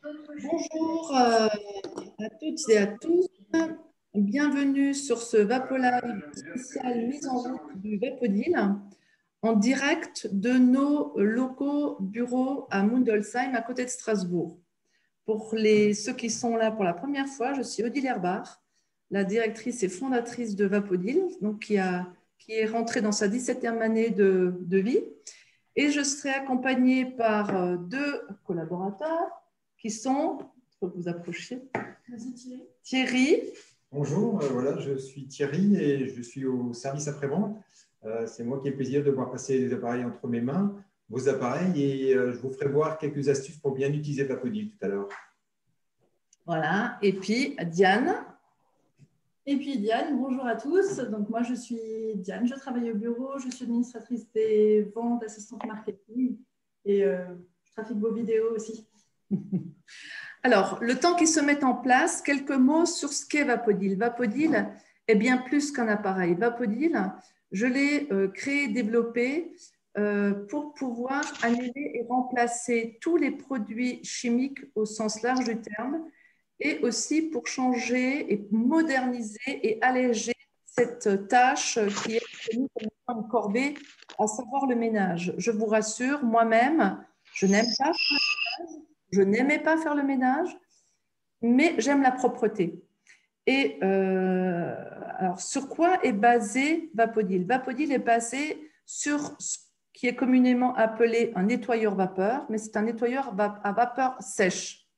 Bonjour à toutes et à tous. Bienvenue sur ce Vapolive spécial mise en route du Vapodil en direct de nos locaux bureaux à Mundolsheim, à côté de Strasbourg. Pour ceux qui sont là pour la première fois, je suis Odile Herbach, la directrice et fondatrice de Vapodil, donc qui est rentrée dans sa 17e année de vie. Et je serai accompagnée par deux collaborateurs qui sont, il faut que vous approchiez, Thierry. Bonjour, voilà, je suis Thierry et je suis au service après-vente. C'est moi qui ai le plaisir de voir passer les appareils entre mes mains, vos appareils, et je vous ferai voir quelques astuces pour bien utiliser Vapodil tout à l'heure. Voilà, et puis Diane. Et puis Diane, bonjour à tous. Donc moi je suis Diane, je travaille au bureau, je suis administratrice des ventes, assistante marketing et je trafique vos vidéos aussi. Alors, le temps qu'il se mette en place, quelques mots sur ce qu'est Vapodil. Vapodil est bien plus qu'un appareil. Vapodil, je l'ai créé, développé pour pouvoir annuler et remplacer tous les produits chimiques au sens large du terme, et aussi pour changer et moderniser et alléger cette tâche qui est connue comme une corvée, à savoir le ménage. Je vous rassure, moi-même, je n'aime pas faire le ménage, je n'aimais pas faire le ménage, mais j'aime la propreté. Et alors, sur quoi est basé Vapodil? Vapodil est basé sur ce qui est communément appelé un nettoyeur vapeur, mais c'est un nettoyeur à vapeur sèche.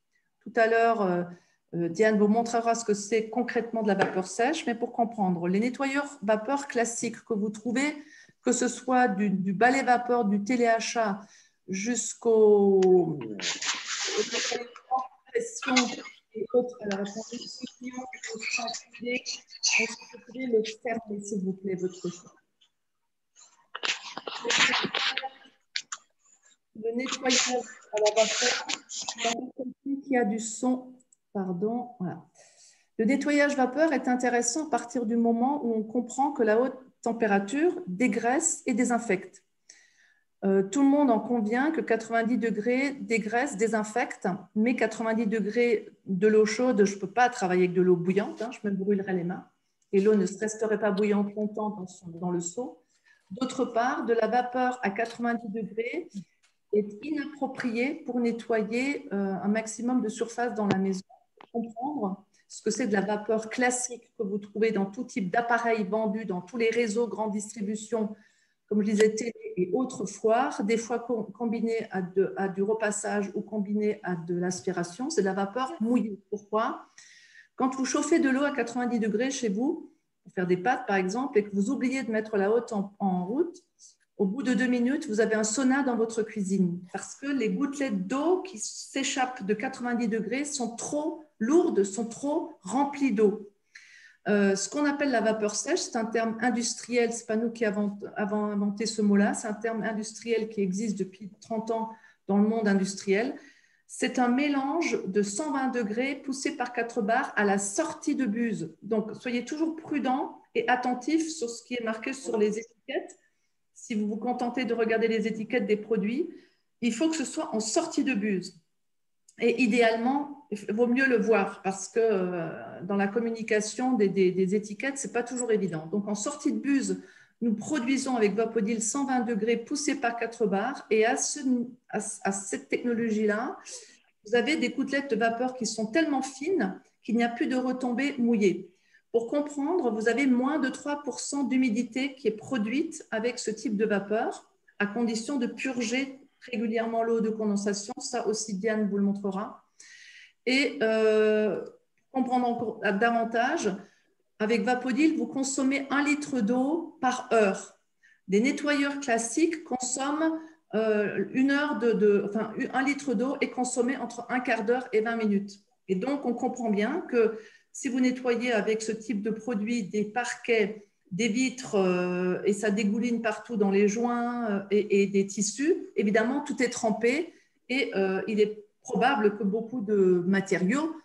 Tout à l'heure, Diane vous montrera ce que c'est concrètement de la vapeur sèche, mais pour comprendre, les nettoyeurs vapeur classiques que vous trouvez, que ce soit du balai vapeur, du téléachat, jusqu'au pression et autres. Alors, attendez, si vous pouvez le fermer, s'il vous plaît, votre choix. Le nettoyage à la vapeur, qui a du son, pardon, voilà. Le nettoyage vapeur est intéressant à partir du moment où on comprend que la haute température dégraisse et désinfecte. Tout le monde en convient que 90 degrés dégraisse, désinfecte, mais 90 degrés de l'eau chaude, je ne peux pas travailler avec de l'eau bouillante, je me brûlerai les mains, et l'eau ne resterait pas bouillante longtemps dans le seau. D'autre part, de la vapeur à 90 degrés est inappropriée pour nettoyer un maximum de surface dans la maison. Pour comprendre ce que c'est de la vapeur classique que vous trouvez dans tout type d'appareils vendus dans tous les réseaux grande distribution, comme je disais, télé et autres foires, des fois combinées à du repassage ou combinées à de l'aspiration, c'est de la vapeur mouillée. Pourquoi? Quand vous chauffez de l'eau à 90 degrés chez vous, pour faire des pâtes par exemple, et que vous oubliez de mettre la haute en route, au bout de 2 minutes, vous avez un sauna dans votre cuisine parce que les gouttelettes d'eau qui s'échappent de 90 degrés sont trop lourdes, sont trop remplies d'eau. Ce qu'on appelle la vapeur sèche, c'est un terme industriel, ce n'est pas nous qui avons inventé ce mot-là, c'est un terme industriel qui existe depuis 30 ans dans le monde industriel. C'est un mélange de 120 degrés poussé par 4 bars à la sortie de buse. Donc, soyez toujours prudents et attentifs sur ce qui est marqué sur les étiquettes. Si vous vous contentez de regarder les étiquettes des produits, il faut que ce soit en sortie de buse. Et idéalement, il vaut mieux le voir parce que dans la communication des étiquettes, ce n'est pas toujours évident. Donc, en sortie de buse, nous produisons avec Vapodil 120 degrés poussés par 4 bars. Et à cette technologie-là, vous avez des gouttelettes de vapeur qui sont tellement fines qu'il n'y a plus de retombées mouillées. Pour comprendre, vous avez moins de 3% d'humidité qui est produite avec ce type de vapeur, à condition de purger régulièrement l'eau de condensation. Ça aussi, Diane vous le montrera. Et comprendre encore davantage, avec Vapodil, vous consommez 1 litre d'eau par heure. Des nettoyeurs classiques consomment 1 litre d'eau est consommé entre 1 quart d'heure et 20 minutes. Et donc, on comprend bien que si vous nettoyez avec ce type de produit des parquets, des vitres et ça dégouline partout dans les joints et des tissus, évidemment, tout est trempé et il est probable que beaucoup de matériaux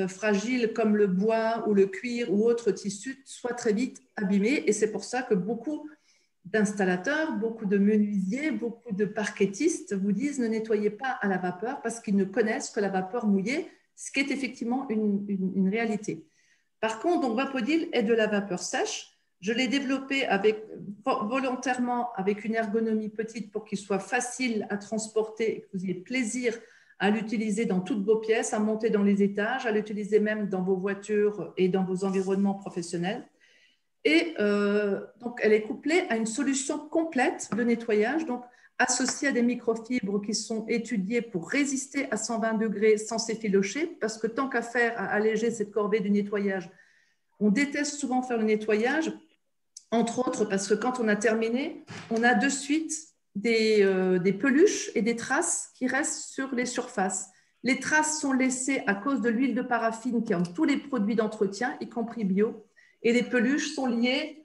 fragiles comme le bois ou le cuir ou autres tissus soient très vite abîmés. Et c'est pour ça que beaucoup d'installateurs, beaucoup de menuisiers, beaucoup de parquettistes vous disent ne nettoyez pas à la vapeur parce qu'ils ne connaissent que la vapeur mouillée, ce qui est effectivement une réalité. Par contre, donc, Vapodil est de la vapeur sèche. Je l'ai développé volontairement avec une ergonomie petite pour qu'il soit facile à transporter et que vous ayez plaisir à l'utiliser dans toutes vos pièces, à monter dans les étages, à l'utiliser même dans vos voitures et dans vos environnements professionnels. Et donc, elle est couplée à une solution complète de nettoyage, donc associée à des microfibres qui sont étudiées pour résister à 120 degrés sans s'effilocher, parce que tant qu'à faire à alléger cette corvée du nettoyage, on déteste souvent faire le nettoyage, entre autres parce que quand on a terminé, on a de suite des peluches et des traces qui restent sur les surfaces. Les traces sont laissées à cause de l'huile de paraffine qui est dans tous les produits d'entretien, y compris bio, et les peluches sont liées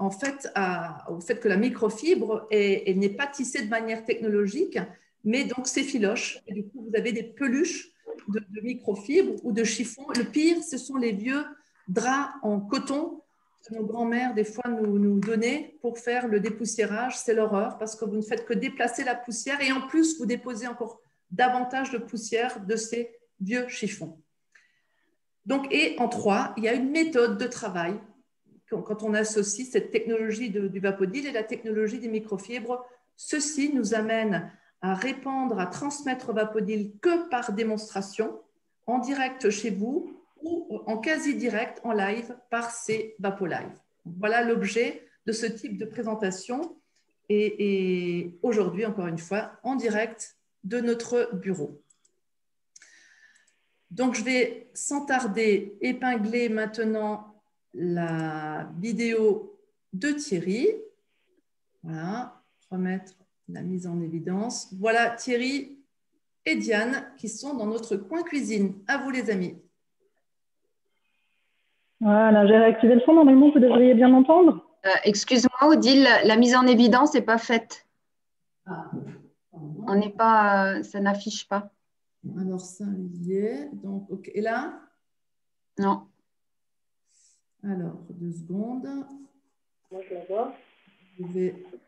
au fait que la microfibre n'est pas tissée de manière technologique, mais donc s'effiloche. Et du coup, vous avez des peluches de microfibre ou de chiffon. Le pire, ce sont les vieux draps en coton que nos grands-mères, des fois, nous donnaient pour faire le dépoussiérage. C'est l'horreur parce que vous ne faites que déplacer la poussière et en plus, vous déposez encore davantage de poussière de ces vieux chiffons. Donc, et en 3, il y a une méthode de travail quand on associe cette technologie du Vapodil et la technologie des microfibres. Ceci nous amène à répandre, à transmettre Vapodil que par démonstration, en direct chez vous ou en quasi-direct, en live, par ces VapoLive. Voilà l'objet de ce type de présentation et aujourd'hui, encore une fois, en direct de notre bureau. Donc, je vais sans tarder épingler maintenant la vidéo de Thierry. Voilà, remettre la mise en évidence. Voilà Thierry et Diane qui sont dans notre coin cuisine. À vous les amis. Voilà, j'ai réactivé le son. Normalement, vous devriez bien m'entendre. Excuse-moi, Odile, la mise en évidence n'est pas faite. Ah, on n'est pas, ça n'affiche pas. Alors ça y est. Donc, ok. Et là? Non. Alors, 2 secondes. Moi, je la vois.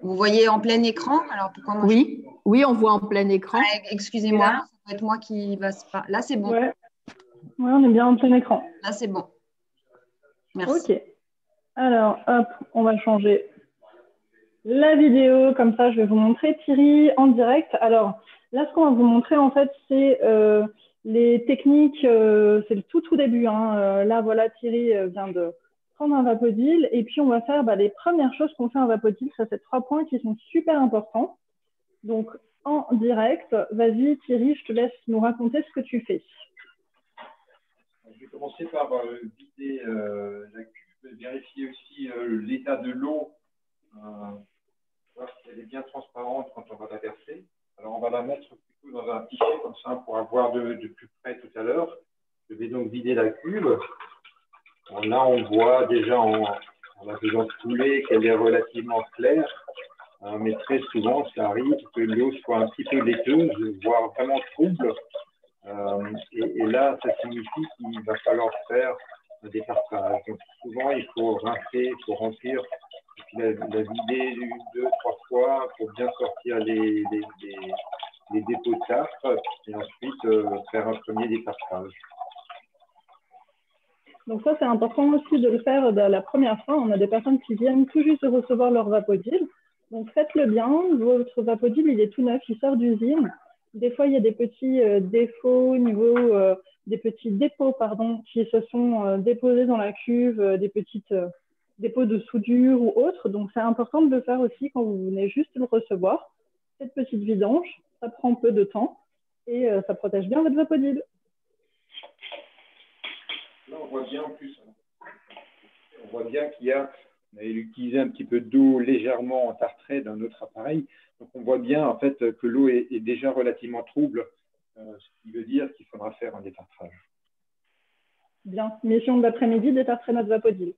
Vous voyez en plein écran? Alors pourquoi moi Oui, oui, on voit en plein écran. Ah, excusez-moi, ça doit être moi qui va se pas. Là, c'est bon. Ouais, on est bien en plein écran. Là, c'est bon. Merci. Ok. Alors, hop, on va changer la vidéo. Comme ça, je vais vous montrer Thierry en direct. Alors, là, ce qu'on va vous montrer, en fait, c'est les techniques. C'est le tout début. Hein. Là, voilà, Thierry vient de prendre un Vapodil. Et puis, on va faire les premières choses qu'on fait en Vapodil. Ça, c'est 3 points qui sont super importants. Donc, en direct, vas-y, Thierry, je te laisse nous raconter ce que tu fais. Je vais commencer par vider la cuve, vérifier aussi l'état de l'eau, voir si elle est bien transparente quand on va la verser. Alors, on va la mettre plutôt dans un pichet comme ça pour avoir de plus près tout à l'heure. Je vais donc vider la cuve. Alors là, on voit déjà en la faisant couler qu'elle est relativement claire. Mais très souvent, ça arrive que l'eau soit un petit peu laiteuse, voire vraiment trouble. Et là, ça signifie qu'il va falloir faire un détartrage. Donc, souvent, il faut rincer, il faut remplir, et puis la vider 2, 3 fois pour bien sortir les dépôts de tartre, et ensuite faire un premier détartrage. Donc ça, c'est important aussi de le faire la première fois. On a des personnes qui viennent tout juste de recevoir leur Vapodil. Donc faites-le bien. Votre Vapodil, il est tout neuf, il sort d'usine. Des fois, il y a des petits défauts au niveau des petits dépôts qui se sont déposés dans la cuve, des petits dépôts de soudure ou autres. Donc, c'est important de le faire aussi quand vous venez juste le recevoir. Cette petite vidange, ça prend peu de temps et ça protège bien votre Vapodil. Là, on voit bien en plus, on voit bien qu'il y a, on a utilisé un petit peu d'eau légèrement tartrée d'un autre appareil. Donc, on voit bien en fait que l'eau est déjà relativement trouble, ce qui veut dire qu'il faudra faire un détartrage. Bien. Mission de l'après-midi, détartrer notre Vapodil.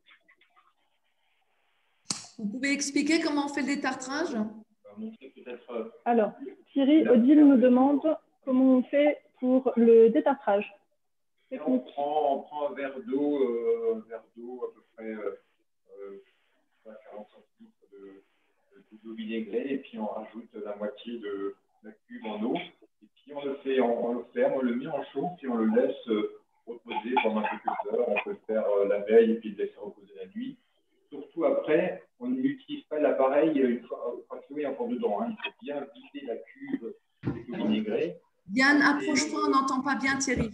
Vous pouvez expliquer comment on fait le détartrage? Alors, Thierry, Odile nous demande comment on fait pour le détartrage. On prend un verre d'eau à peu près 40 centilitres d'eau vinaigrée et puis on rajoute la moitié de la cuve en eau. Et puis on le ferme, on le met en chaud, puis on le laisse reposer pendant quelques heures. On peut le faire la veille et puis le laisser reposer la nuit. Surtout après, on n'utilise pas l'appareil une fois que l'eau est encore dedans. Hein. Il faut bien vider la cuve avec l'eau vinaigrée. Diane, approche-toi, on n'entend pas bien Thierry.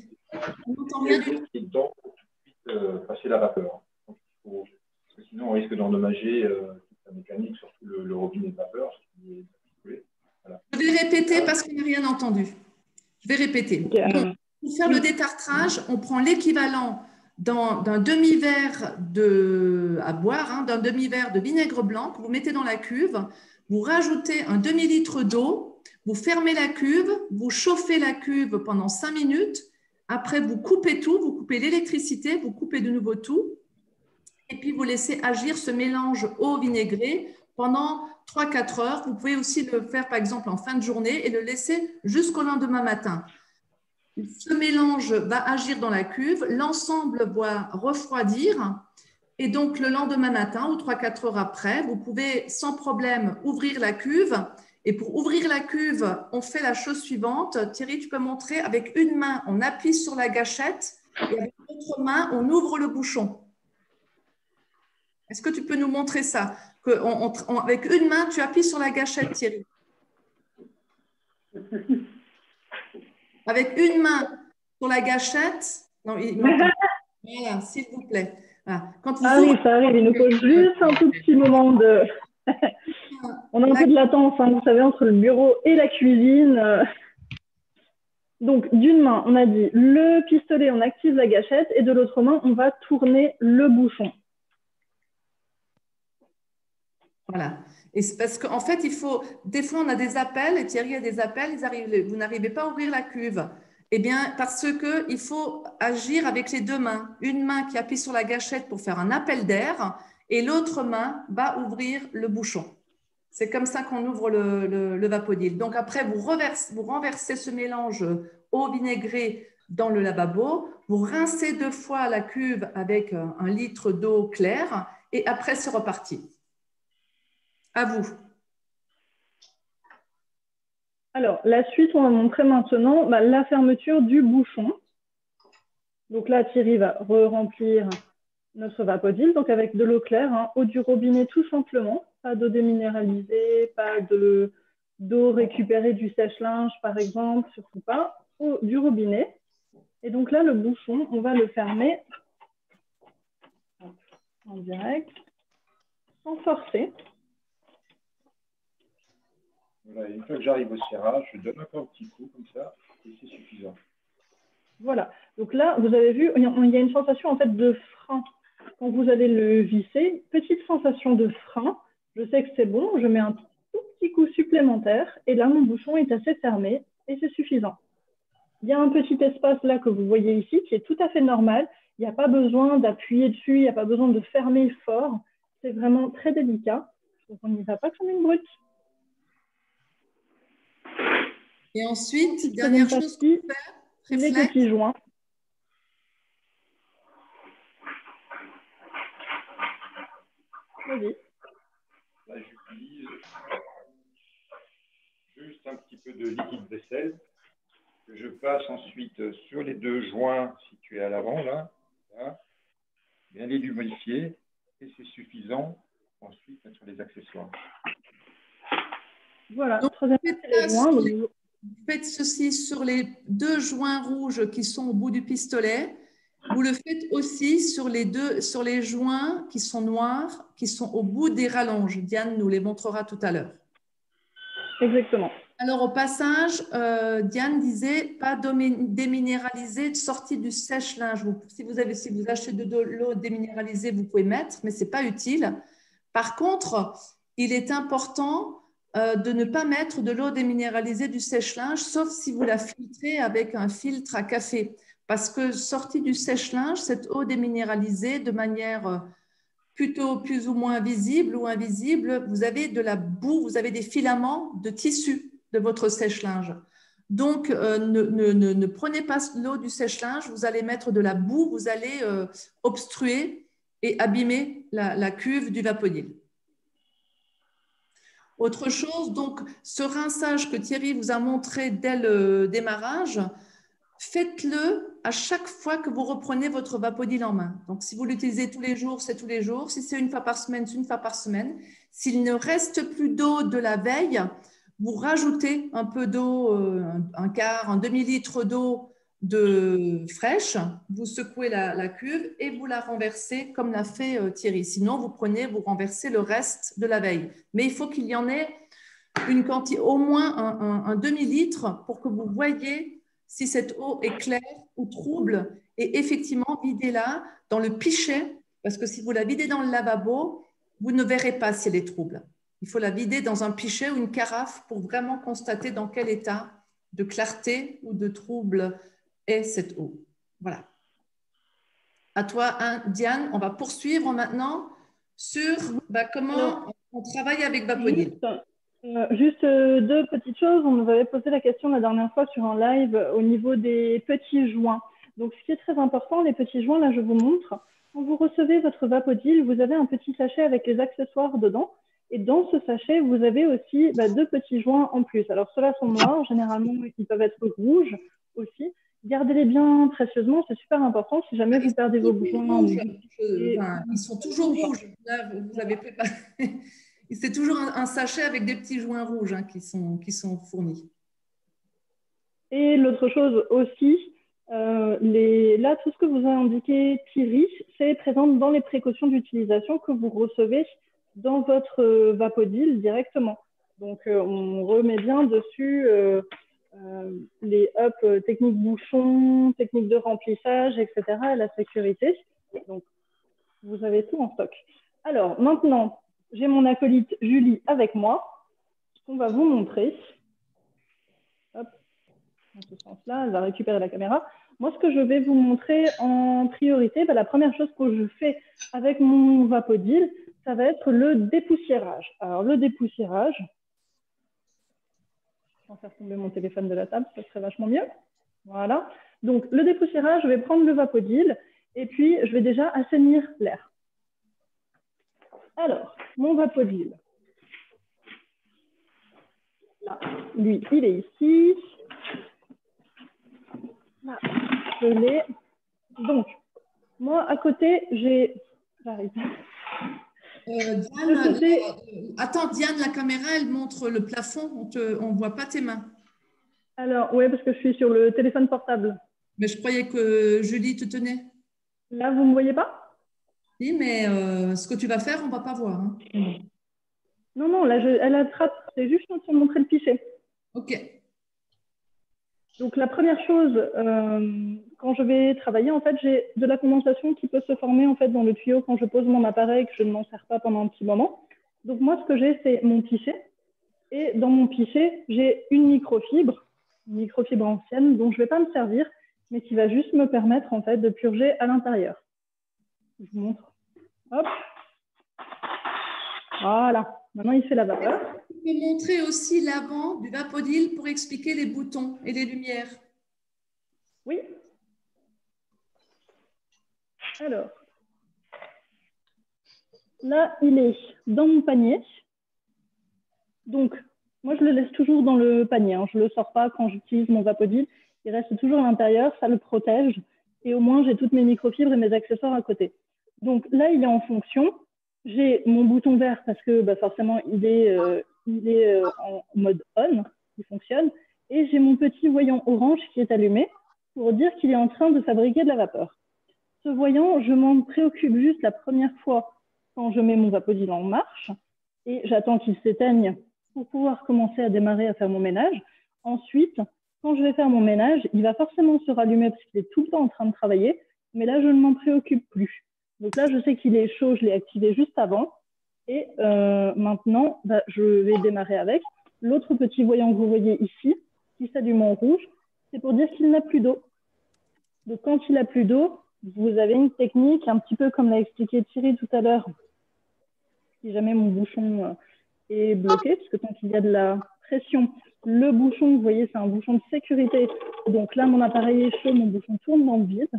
On n'entend rien du tout. Dedans pour tout de suite passer la vapeur. Donc, parce que sinon, on risque d'endommager toute la mécanique, surtout le robinet de vapeur. Voilà. Je vais répéter parce qu'on n'a rien entendu. Je vais répéter. Donc, pour faire le détartrage, on prend l'équivalent d'un demi-verre à boire, hein, d'un demi-verre de vinaigre blanc que vous mettez dans la cuve. Vous rajoutez un demi-litre d'eau, vous fermez la cuve, vous chauffez la cuve pendant 5 minutes. Après, vous coupez tout, vous coupez l'électricité, vous coupez de nouveau tout. Et puis, vous laissez agir ce mélange eau vinaigrée pendant 3-4 heures. Vous pouvez aussi le faire, par exemple, en fin de journée et le laisser jusqu'au lendemain matin. Ce mélange va agir dans la cuve, l'ensemble va refroidir et donc le lendemain matin ou 3-4 heures après, vous pouvez sans problème ouvrir la cuve. Et pour ouvrir la cuve, on fait la chose suivante. Thierry, tu peux montrer, avec une main, on appuie sur la gâchette et avec l'autre main, on ouvre le bouchon. Est-ce que tu peux nous montrer ça? Avec une main, tu appuies sur la gâchette, Thierry. Avec une main sur la gâchette. Non, voilà, s'il vous plaît. Voilà. Quand vous oui, ça arrive. Il nous faut juste un tout petit moment de… On a un peu de latence, hein, vous savez, entre le bureau et la cuisine. Donc, d'une main, on a dit le pistolet, on active la gâchette, et de l'autre main, on va tourner le bouchon. Voilà. Et c'est parce qu'en fait, des fois, on a des appels, et Thierry a des appels, vous n'arrivez pas à ouvrir la cuve. Eh bien, parce qu'il faut agir avec les deux mains. Une main qui appuie sur la gâchette pour faire un appel d'air, et l'autre main va ouvrir le bouchon. C'est comme ça qu'on ouvre le Vapodil. Donc après, vous renversez ce mélange eau vinaigrée dans le lavabo, vous rincez 2 fois la cuve avec 1 litre d'eau claire et après, c'est reparti. À vous. Alors, la suite, on va montrer maintenant la fermeture du bouchon. Donc là, Thierry va re-remplir notre Vapodil, donc avec de l'eau claire, hein, eau du robinet tout simplement, pas d'eau déminéralisée, pas d'eau récupérée du sèche-linge par exemple, surtout pas, eau du robinet. Et donc là, le bouchon, on va le fermer en direct, sans forcer. Voilà, une fois que j'arrive au serrage, je donne encore un petit coup comme ça, et c'est suffisant. Voilà, donc là, vous avez vu, il y a une sensation en fait de frein. Quand vous allez le visser, petite sensation de frein. Je sais que c'est bon, je mets un tout petit coup supplémentaire et là, mon bouchon est assez fermé et c'est suffisant. Il y a un petit espace là que vous voyez ici qui est tout à fait normal. Il n'y a pas besoin d'appuyer dessus, il n'y a pas besoin de fermer fort. C'est vraiment très délicat. Donc, on n'y va pas comme une brute. Et ensuite, dernière chose qu'on fait, les petits joints. Vas-y. Là, j'utilise juste un petit peu de liquide vaisselle que je passe ensuite sur les 2 joints situés à l'avant, là. Bien les lubrifier et c'est suffisant ensuite sur les accessoires. Voilà. Donc, vous faites ceci sur les 2 joints rouges qui sont au bout du pistolet. Vous le faites aussi sur les joints qui sont noirs, qui sont au bout des rallonges. Diane nous les montrera tout à l'heure. Exactement. Alors, au passage, Diane disait pas déminéralisé de sortie du sèche-linge. Si vous achetez de l'eau déminéralisée, vous pouvez mettre, mais ce n'est pas utile. Par contre, il est important de ne pas mettre de l'eau déminéralisée du sèche-linge, sauf si vous la filtrez avec un filtre à café. Parce que sortie du sèche-linge, cette eau déminéralisée, de manière plutôt plus ou moins visible ou invisible, vous avez de la boue, vous avez des filaments de tissu de votre sèche-linge. Donc, ne prenez pas l'eau du sèche-linge, vous allez mettre de la boue, vous allez obstruer et abîmer la cuve du Vapodil. Autre chose, donc ce rinçage que Thierry vous a montré dès le démarrage, faites-le à chaque fois que vous reprenez votre Vapodil en main. Donc, si vous l'utilisez tous les jours, c'est tous les jours. Si c'est une fois par semaine, c'est une fois par semaine. S'il ne reste plus d'eau de la veille, vous rajoutez un peu d'eau, un quart, un demi-litre d'eau fraîche, vous secouez la cuve et vous la renversez comme l'a fait Thierry. Sinon, vous renversez le reste de la veille. Mais il faut qu'il y en ait une quantité, au moins un demi-litre pour que vous voyez si cette eau est claire ou trouble. Et effectivement, videz-la dans le pichet, parce que si vous la videz dans le lavabo, vous ne verrez pas si elle est trouble. Il faut la vider dans un pichet ou une carafe pour vraiment constater dans quel état de clarté ou de trouble est cette eau. Voilà. À toi, Diane, on va poursuivre maintenant sur comment on travaille avec Vapodil. Juste deux petites choses. On nous avait posé la question la dernière fois sur un live au niveau des petits joints. Donc, ce qui est très important, les petits joints, là, je vous montre. Quand vous recevez votre Vapodil, vous avez un petit sachet avec les accessoires dedans. Et dans ce sachet, vous avez aussi deux petits joints en plus. Alors, ceux-là sont noirs. Généralement, ils peuvent être rouges aussi. Gardez-les bien précieusement. C'est super important. Si jamais vous perdez vos joints. Ils sont toujours rouges. Là, vous avez préparé. C'est toujours un sachet avec des petits joints rouges qui sont fournis. Et l'autre chose aussi, là, tout ce que vous a indiqué Thierry, c'est présent dans les précautions d'utilisation que vous recevez dans votre Vapodil directement. Donc, on remet bien dessus les techniques bouchon, techniques de remplissage, etc., et la sécurité. Donc, vous avez tout en stock. Alors, maintenant, j'ai mon acolyte Julie avec moi. On va vous montrer. Hop, dans ce sens-là, elle va récupérer la caméra. Moi, ce que je vais vous montrer en priorité, la première chose que je fais avec mon Vapodil, ça va être le dépoussiérage. Alors, le dépoussiérage, je vais faire tomber mon téléphone de la table, ça serait vachement mieux. Voilà. Donc, le dépoussiérage, je vais prendre le Vapodil et puis je vais déjà assainir l'air. Alors, mon Vapodil, là, lui, il est ici. Là, je l'ai. Donc, moi, à côté, j'arrive. Attends, Diane, la caméra, elle montre le plafond. On ne voit pas tes mains. Alors, oui, parce que je suis sur le téléphone portable. Mais je croyais que Julie te tenait. Là, vous ne me voyez pas? Oui, mais ce que tu vas faire, on ne va pas voir. Hein. Non, non, là, elle attrape. C'est juste en train de montrer le pichet. OK. Donc, la première chose, quand je vais travailler, en fait, j'ai de la condensation qui peut se former en fait, dans le tuyau quand je pose mon appareil et que je ne m'en sers pas pendant un petit moment. Donc, moi, ce que j'ai, c'est mon pichet. Et dans mon pichet, j'ai une microfibre ancienne dont je ne vais pas me servir, mais qui va juste me permettre en fait, de purger à l'intérieur. Je vous montre. Hop. Voilà. Maintenant, il fait la vapeur. Tu peux montrer aussi l'avant du Vapodil pour expliquer les boutons et les lumières. Oui. Alors, là, il est dans mon panier. Donc, moi, je le laisse toujours dans le panier. Hein. Je ne le sors pas quand j'utilise mon Vapodil. Il reste toujours à l'intérieur, ça le protège. Et au moins, j'ai toutes mes microfibres et mes accessoires à côté. Donc là, il est en fonction. J'ai mon bouton vert parce que forcément, il est en mode on, il fonctionne. Et j'ai mon petit voyant orange qui est allumé pour dire qu'il est en train de fabriquer de la vapeur. Ce voyant, je m'en préoccupe juste la première fois quand je mets mon Vapodil en marche et j'attends qu'il s'éteigne pour pouvoir commencer à démarrer à faire mon ménage. Ensuite, quand je vais faire mon ménage, il va forcément se rallumer parce qu'il est tout le temps en train de travailler, mais là, je ne m'en préoccupe plus. Donc là, je sais qu'il est chaud, je l'ai activé juste avant. Et maintenant, je vais démarrer avec. L'autre petit voyant que vous voyez ici, qui s'allume en rouge, c'est pour dire qu'il n'a plus d'eau. Donc quand il n'a plus d'eau, vous avez une technique, un petit peu comme l'a expliqué Thierry tout à l'heure. Si jamais mon bouchon est bloqué, parce que tant qu'il y a de la pression, le bouchon, vous voyez, c'est un bouchon de sécurité. Donc là, mon appareil est chaud, mon bouchon tourne dans le vide.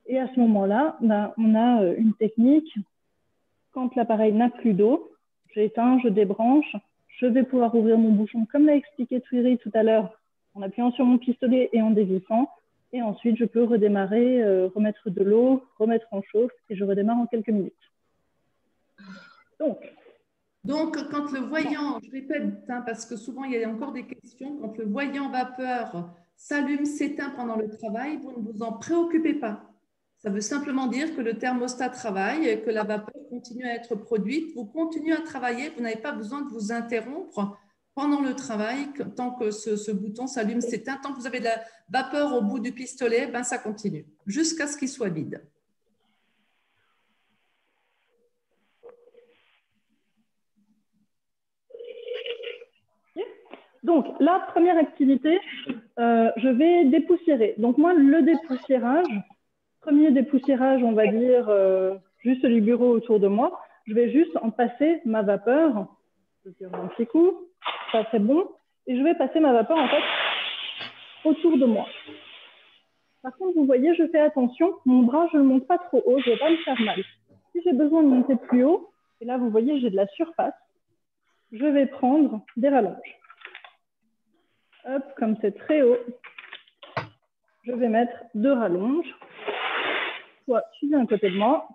Et à ce moment-là, on a une technique. Quand l'appareil n'a plus d'eau, j'éteins, je débranche, je vais pouvoir ouvrir mon bouchon comme l'a expliqué Thierry tout à l'heure, en appuyant sur mon pistolet et en dévissant. Et ensuite, je peux redémarrer, remettre de l'eau, remettre en chauffe et je redémarre en quelques minutes. Donc, quand le voyant, je répète, hein, parce que souvent il y a encore des questions, quand le voyant vapeur s'allume, s'éteint pendant le travail, vous ne vous en préoccupez pas. Ça veut simplement dire que le thermostat travaille et que la vapeur continue à être produite. Vous continuez à travailler, vous n'avez pas besoin de vous interrompre pendant le travail, tant que ce bouton s'allume, s'éteint. Tant que vous avez de la vapeur au bout du pistolet, ben ça continue, jusqu'à ce qu'il soit vide. Donc, la première activité, je vais dépoussiérer. Donc, moi, le dépoussiérage, premier dépoussiérage, on va dire, juste du bureau autour de moi, je vais juste en passer ma vapeur. Je tire un petit coup, ça c'est bon. Et je vais passer ma vapeur, en fait, autour de moi. Par contre, vous voyez, je fais attention, mon bras, je ne le monte pas trop haut, je ne vais pas me faire mal. Si j'ai besoin de monter plus haut, et là, vous voyez, j'ai de la surface, je vais prendre des rallonges. Hop, comme c'est très haut, je vais mettre 2 rallonges. Soit tu viens à côté de moi.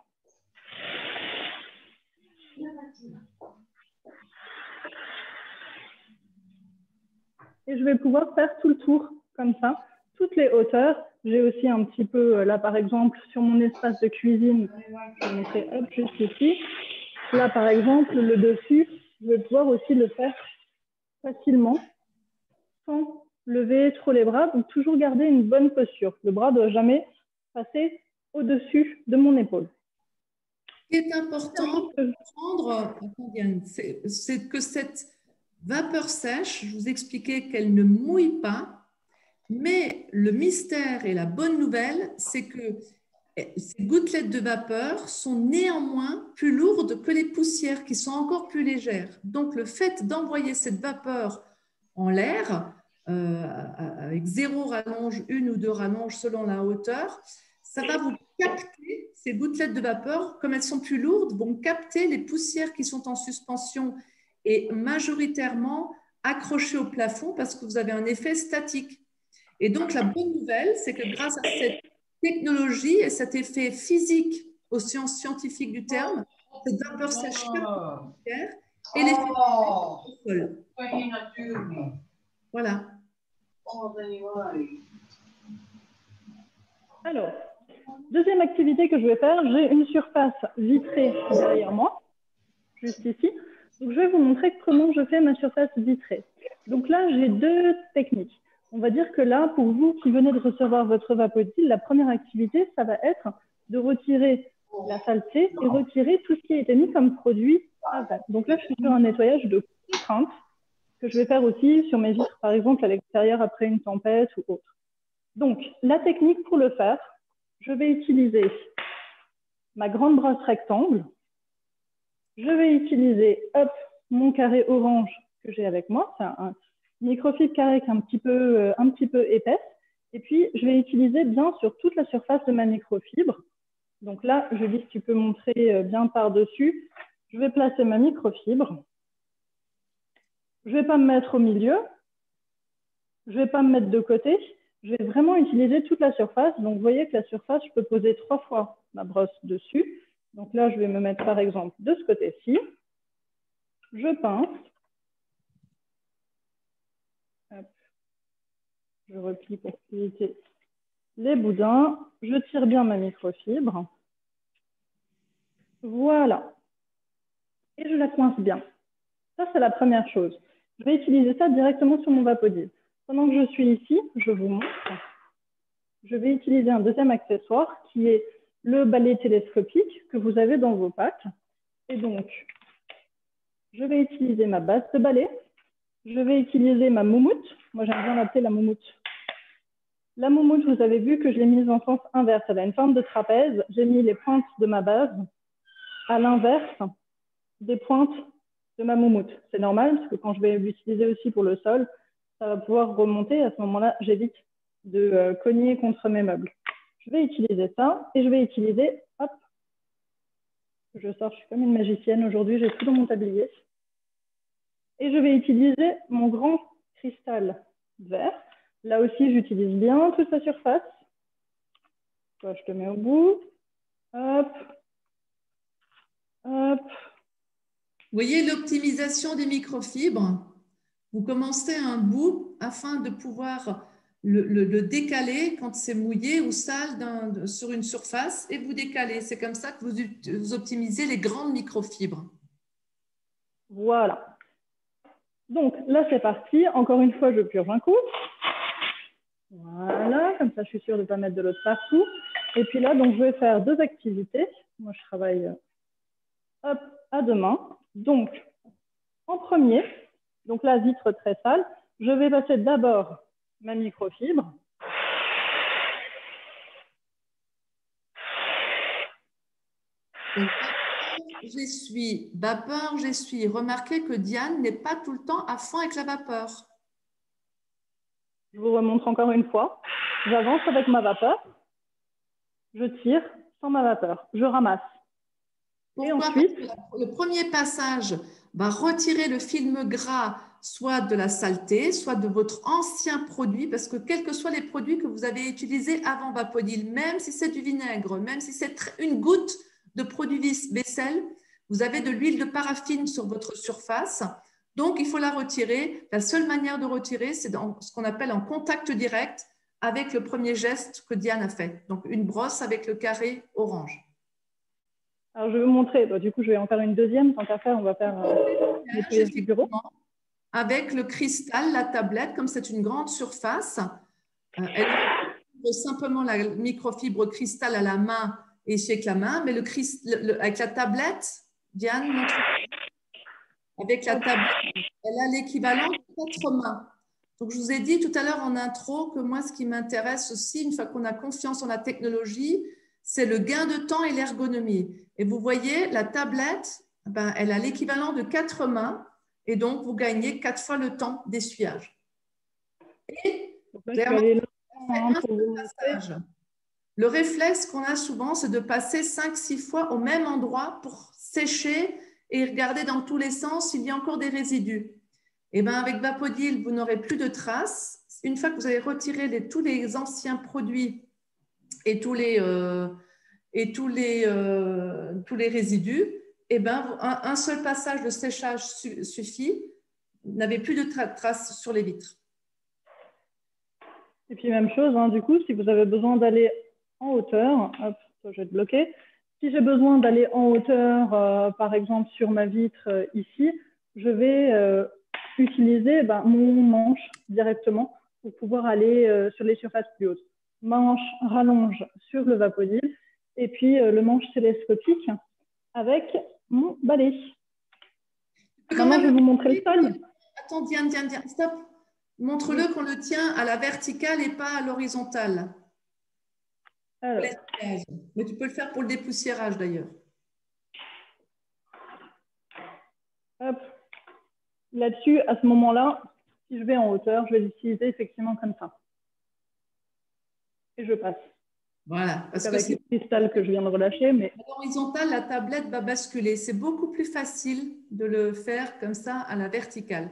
Et je vais pouvoir faire tout le tour comme ça, toutes les hauteurs. J'ai aussi un petit peu, là par exemple, sur mon espace de cuisine, je vais montrer hop, juste ici. Là par exemple, le dessus, je vais pouvoir aussi le faire facilement, sans lever trop les bras, donc toujours garder une bonne posture. Le bras ne doit jamais passer au-dessus de mon épaule. Ce qui est important de comprendre, c'est que cette vapeur sèche, je vous expliquais qu'elle ne mouille pas, mais le mystère et la bonne nouvelle, c'est que ces gouttelettes de vapeur sont néanmoins plus lourdes que les poussières qui sont encore plus légères. Donc, le fait d'envoyer cette vapeur en l'air, avec 0 rallonge, 1 ou 2 rallonges selon la hauteur, ça va vous capter, ces gouttelettes de vapeur, comme elles sont plus lourdes, vont capter les poussières qui sont en suspension et majoritairement accrochées au plafond parce que vous avez un effet statique. Et donc, la bonne nouvelle, c'est que grâce à cette technologie et cet effet physique au sens scientifique du terme, cette vapeur sèche et l'effet au sol. Voilà. Alors, deuxième activité que je vais faire, j'ai une surface vitrée derrière moi, juste ici. Donc, je vais vous montrer comment je fais ma surface vitrée. Donc là, j'ai 2 techniques. On va dire que là, pour vous qui venez de recevoir votre vapodile, la première activité, ça va être de retirer la saleté et retirer tout ce qui a été mis comme produit avant. Donc là, je suis sur un nettoyage de contrainte que je vais faire aussi sur mes vitres, par exemple, à l'extérieur après une tempête ou autre. Donc, la technique pour le faire, je vais utiliser ma grande brosse rectangle. Je vais utiliser, hop, mon carré orange que j'ai avec moi. C'est un microfibre carré qui est un petit peu épaisse. Et puis, je vais utiliser bien sur toute la surface de ma microfibre. Donc là, Julie, si tu peux montrer bien par-dessus. Je vais placer ma microfibre. Je ne vais pas me mettre au milieu. Je ne vais pas me mettre de côté. Je vais vraiment utiliser toute la surface. Donc, vous voyez que la surface, je peux poser 3 fois ma brosse dessus. Donc là, je vais me mettre, par exemple, de ce côté-ci. Je pince. Hop. Je replie pour éviter les boudins. Je tire bien ma microfibre. Voilà. Et je la coince bien. Ça, c'est la première chose. Je vais utiliser ça directement sur mon vapodile. Pendant que je suis ici, je vous montre. Je vais utiliser un deuxième accessoire qui est le balai télescopique que vous avez dans vos packs. Et donc, je vais utiliser ma base de balai. Je vais utiliser ma moumoute. Moi, j'aime bien l'appeler la moumoute. La moumoute, vous avez vu que je l'ai mise en sens inverse. Elle a une forme de trapèze. J'ai mis les pointes de ma base à l'inverse des pointes de ma moumoute. C'est normal, parce que quand je vais l'utiliser aussi pour le sol, ça va pouvoir remonter. À ce moment-là, j'évite de cogner contre mes meubles. je vais utiliser ça et je vais utiliser, hop, je sors, je suis comme une magicienne aujourd'hui, j'ai tout dans mon tablier. Et je vais utiliser mon grand cristal vert. Là aussi, j'utilise bien toute sa surface. Toi, je te mets au bout. Hop. Hop. Vous voyez l'optimisation des microfibres. Vous commencez un bout afin de pouvoir le décaler quand c'est mouillé ou sale sur une surface et vous décalez. C'est comme ça que vous optimisez les grandes microfibres. Voilà. Donc là, c'est parti. Encore une fois, je purge un coup. Voilà, comme ça, je suis sûre de ne pas mettre de l'eau partout. Et puis là, donc, je vais faire deux activités. Moi, je travaille hop, à deux mains. Donc, en premier, donc la vitre très sale, je vais passer d'abord ma microfibre. Donc, vapeur, j'essuie. Remarquez que Diane n'est pas tout le temps à fond avec la vapeur. Je vous remontre encore une fois. J'avance avec ma vapeur. Je tire sans ma vapeur. Je ramasse. Pourquoi? Et ensuite, Parce que le premier passage va retirer le film gras, soit de la saleté, soit de votre ancien produit, parce que quels que soient les produits que vous avez utilisés avant Vapodil, même si c'est du vinaigre, même si c'est une goutte de produit vaisselle, vous avez de l'huile de paraffine sur votre surface. Donc, il faut la retirer. La seule manière de retirer, c'est dans ce qu'on appelle en contact direct avec le premier geste que Diane a fait. Donc, une brosse avec le carré orange. Alors, je vais vous montrer. Du coup, je vais en faire une deuxième. Tant qu'à faire, on va faire nettoyage du bureau. Avec le cristal, la tablette, comme c'est une grande surface, elle va simplement la microfibre cristal à la main et avec la main, mais avec la tablette, Diane montre. Avec la tablette, elle a l'équivalent de 4 mains. Donc, je vous ai dit tout à l'heure en intro que moi, ce qui m'intéresse aussi, une fois qu'on a confiance en la technologie, c'est le gain de temps et l'ergonomie. Et vous voyez, la tablette, elle a l'équivalent de 4 mains et donc vous gagnez 4 fois le temps d'essuyage. Et clairement, le réflexe qu'on a souvent, c'est de passer 5-6 fois au même endroit pour sécher et regarder dans tous les sens s'il y a encore des résidus. Et bien, avec Vapodil, vous n'aurez plus de traces. Une fois que vous avez retiré tous les anciens produits et tous les résidus, et ben, un seul passage de séchage suffit. Vous n'avez plus de traces sur les vitres. Et puis, même chose, du coup, si vous avez besoin d'aller en hauteur, hop, je vais te bloquer. Si j'ai besoin d'aller en hauteur, par exemple, sur ma vitre ici, je vais utiliser mon manche directement pour pouvoir aller sur les surfaces plus hautes. Manche rallonge sur le Vapodil et puis le manche télescopique avec mon balai. Maintenant, je vais vous montrer le sol. Attends, Diane, stop. Montre-le qu'on le tient à la verticale et pas à l'horizontale. Mais tu peux le faire pour le dépoussiérage d'ailleurs. Là-dessus, à ce moment-là, si je vais en hauteur, je vais l'utiliser effectivement comme ça. Et je passe. Voilà. Parce avec le cristal que je viens de relâcher. Mais... à l'horizontale, la tablette va basculer. C'est beaucoup plus facile de le faire comme ça à la verticale.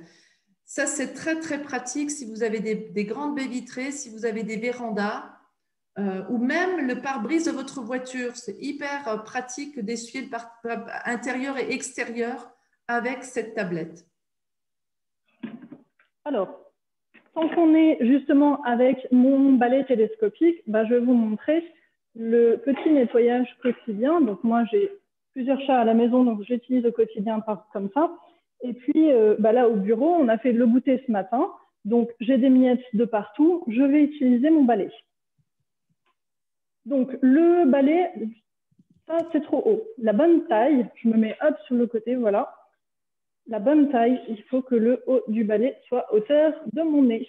Ça, c'est très, très pratique si vous avez des grandes baies vitrées, si vous avez des vérandas ou même le pare-brise de votre voiture. C'est hyper pratique d'essuyer le pare-brise intérieur et extérieur avec cette tablette. Alors, tant qu'on est justement avec mon balai télescopique, je vais vous montrer le petit nettoyage quotidien. Donc, moi, j'ai plusieurs chats à la maison, donc j'utilise au quotidien comme ça. Et puis, là, au bureau, on a fait le goûter ce matin. Donc, j'ai des miettes de partout. Je vais utiliser mon balai. Donc, le balai, ça, c'est trop haut. La bonne taille, je me mets hop sur le côté, voilà. La bonne taille, il faut que le haut du balai soit à hauteur de mon nez.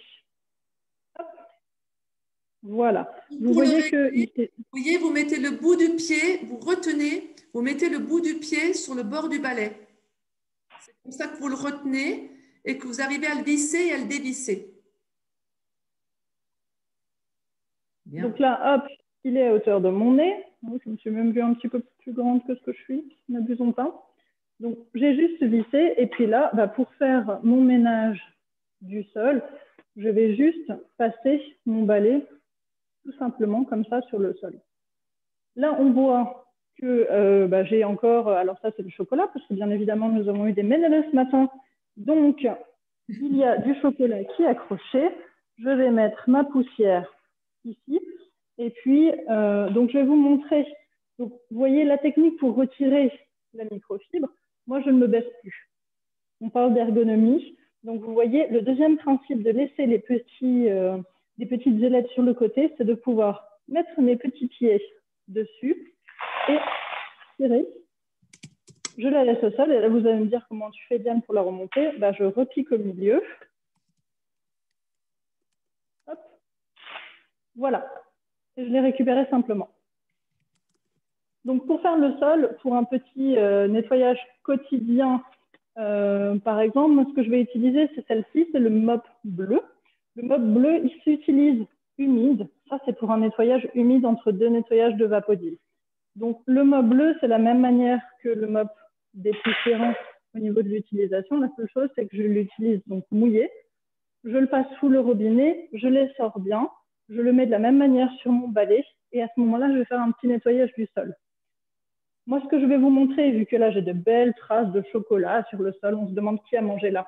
Hop. Voilà. Vous voyez que... vous mettez le bout du pied, vous retenez, vous mettez le bout du pied sur le bord du balai. C'est comme ça que vous le retenez et que vous arrivez à le visser et à le dévisser. Bien. Donc là, hop, il est à hauteur de mon nez. Je me suis même vue un petit peu plus grande que ce que je suis, n'abusons pas. Donc, j'ai juste vissé. Et puis là, pour faire mon ménage du sol, je vais juste passer mon balai tout simplement comme ça sur le sol. Là, on voit que j'ai encore, alors ça c'est le chocolat, parce que bien évidemment nous avons eu des ménageurs ce matin, donc il y a du chocolat qui est accroché. Je vais mettre ma poussière ici, et puis donc je vais vous montrer, donc, vous voyez la technique pour retirer la microfibre. Moi je ne me baisse plus, on parle d'ergonomie, donc vous voyez le deuxième principe de laisser les petites ailettes sur le côté, c'est de pouvoir mettre mes petits pieds dessus et tirer. Je la laisse au sol et là vous allez me dire comment tu fais, Diane, pour la remonter. Je repique au milieu. Hop. Voilà. Et je l'ai récupéré simplement. Donc pour faire le sol, pour un petit nettoyage quotidien, par exemple, moi, ce que je vais utiliser, c'est celle-ci, c'est le mop bleu. Le mop bleu, il s'utilise humide. Ça, c'est pour un nettoyage humide entre deux nettoyages de Vapodil. Donc, le mop bleu, c'est la même manière que le mop dépoussiérant au niveau de l'utilisation. La seule chose, c'est que je l'utilise donc mouillé. Je le passe sous le robinet, je l'essore bien, je le mets de la même manière sur mon balai et à ce moment-là, je vais faire un petit nettoyage du sol. Moi, ce que je vais vous montrer, vu que là, j'ai de belles traces de chocolat sur le sol, on se demande qui a mangé là.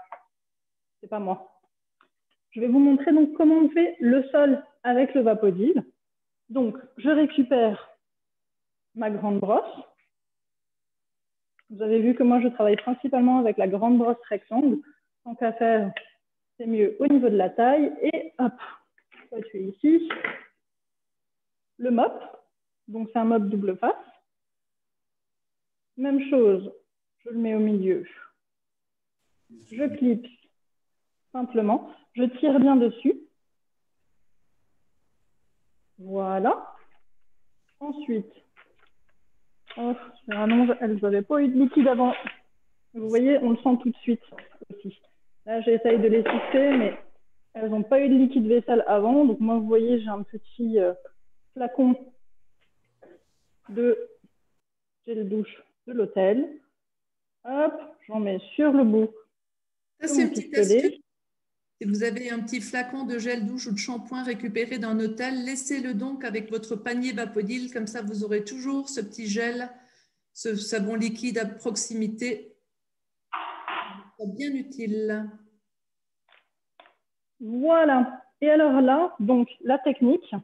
C'est pas moi. Je vais vous montrer donc comment on fait le sol avec le Vapodil. Donc, je récupère ma grande brosse. Vous avez vu que moi, je travaille principalement avec la grande brosse rectangle. Tant qu'à faire, c'est mieux au niveau de la taille. Et hop, ça tu es ici. Le mop, donc c'est un mop double face. Même chose, je le mets au milieu. Je clipse simplement. Je tire bien dessus. Voilà. Ensuite, généralement, elles n'avaient pas eu de liquide avant. Vous voyez, on le sent tout de suite aussi. Là, j'essaye de les fixer, mais elles n'ont pas eu de liquide vaisselle avant. Donc, moi, vous voyez, j'ai un petit flacon de gel douche de l'hôtel. Hop, j'en mets sur le bout. Ça, c'est une petite astuce. Si vous avez un petit flacon de gel douche ou de shampoing récupéré d'un hôtel, laissez-le donc avec votre panier Vapodil. Comme ça, vous aurez toujours ce petit gel, ce savon liquide à proximité. C'est bien utile. Voilà. Et alors là, donc la technique,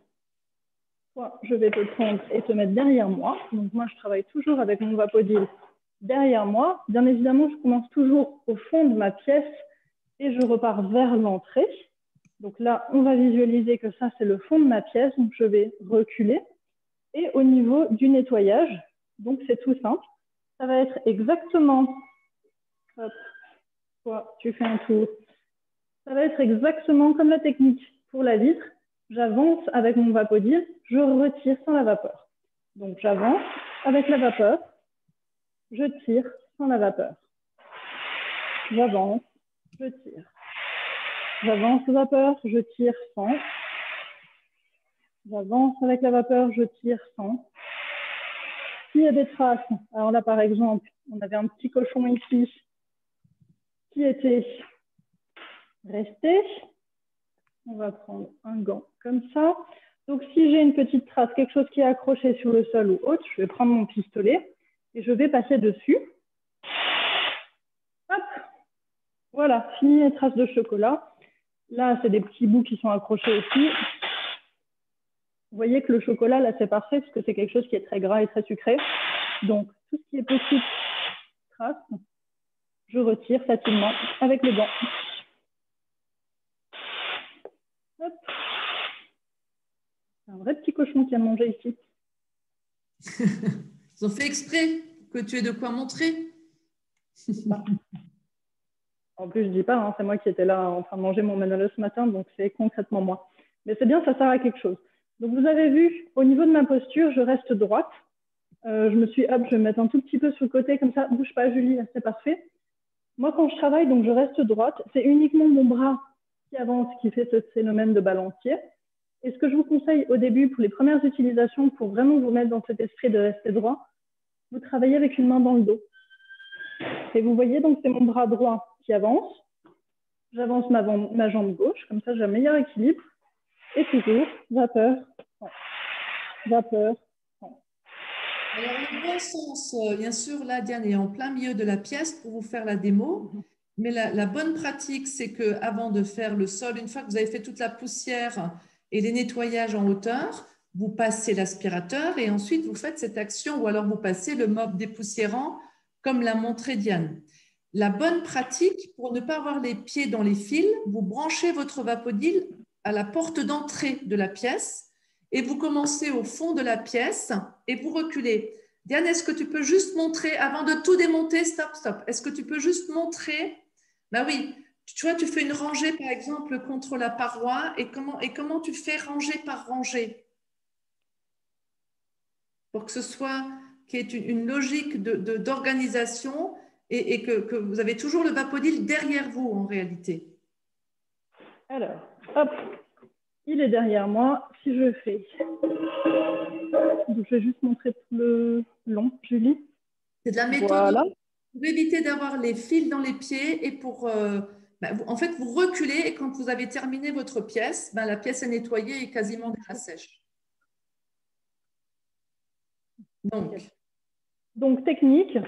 je vais te prendre et te mettre derrière moi. Donc moi, je travaille toujours avec mon Vapodil derrière moi. Bien évidemment, je commence toujours au fond de ma pièce et je repars vers l'entrée. Donc là, on va visualiser que ça, c'est le fond de ma pièce. Donc je vais reculer. Et au niveau du nettoyage, donc c'est tout simple. Ça va être exactement... Hop, toi, tu fais un tour. Ça va être exactement comme la technique pour la vitre. J'avance avec mon Vapodil, je retire sans la vapeur. Donc j'avance avec la vapeur, je tire sans la vapeur. J'avance, je tire. J'avance la vapeur, je tire sans. J'avance avec la vapeur, je tire sans. S'il y a des traces, alors là par exemple, on avait un petit cochon ici qui était resté. On va prendre un gant comme ça. Donc, si j'ai une petite trace, quelque chose qui est accroché sur le sol ou autre, je vais prendre mon pistolet et je vais passer dessus. Hop. Voilà, fini les traces de chocolat. Là, c'est des petits bouts qui sont accrochés aussi. Vous voyez que le chocolat, là, c'est parfait parce que c'est quelque chose qui est très gras et très sucré. Donc, tout ce qui est petite trace, je retire facilement avec le gant. Hop. C'est un vrai petit cochon qui a mangé ici. Ils ont fait exprès que tu aies de quoi montrer. En plus, je ne dis pas, hein, c'est moi qui étais là en train de manger mon manolo ce matin, donc c'est concrètement moi. Mais c'est bien, ça sert à quelque chose. Donc vous avez vu, au niveau de ma posture, je reste droite. Je me suis, hop, je vais me mettre un tout petit peu sur le côté, comme ça, bouge pas Julie, c'est parfait. Moi, quand je travaille, donc je reste droite, c'est uniquement mon bras qui avance qui fait ce phénomène de balancier. Et ce que je vous conseille au début, pour les premières utilisations, pour vraiment vous mettre dans cet esprit de rester droit, vous travaillez avec une main dans le dos. Et vous voyez, donc c'est mon bras droit qui avance. J'avance ma jambe gauche, comme ça j'ai un meilleur équilibre. Et toujours, vapeur, vapeur. Alors, le bon sens, bien sûr, là, Diane est en plein milieu de la pièce pour vous faire la démo. Mais la bonne pratique, c'est qu'avant de faire le sol, une fois que vous avez fait toute la poussière et les nettoyages en hauteur, vous passez l'aspirateur et ensuite vous faites cette action ou alors vous passez le mop dépoussiérant comme l'a montré Diane. La bonne pratique, pour ne pas avoir les pieds dans les fils, vous branchez votre Vapodil à la porte d'entrée de la pièce et vous commencez au fond de la pièce et vous reculez. Diane, est-ce que tu peux juste montrer, avant de tout démonter, stop, est-ce que tu peux juste montrer? Ben oui, tu vois, tu fais une rangée, par exemple, contre la paroi et comment tu fais rangée par rangée pour que ce soit qu'il y ait une logique d'organisation et que vous avez toujours le Vapodil derrière vous en réalité. Alors, hop, il est derrière moi. Si je fais, donc je vais juste montrer tout le long, Julie. C'est de la méthode voilà. Pour éviter d'avoir les fils dans les pieds et pour, en fait, vous reculez et quand vous avez terminé votre pièce, la pièce est nettoyée et quasiment déjà sèche. Donc technique.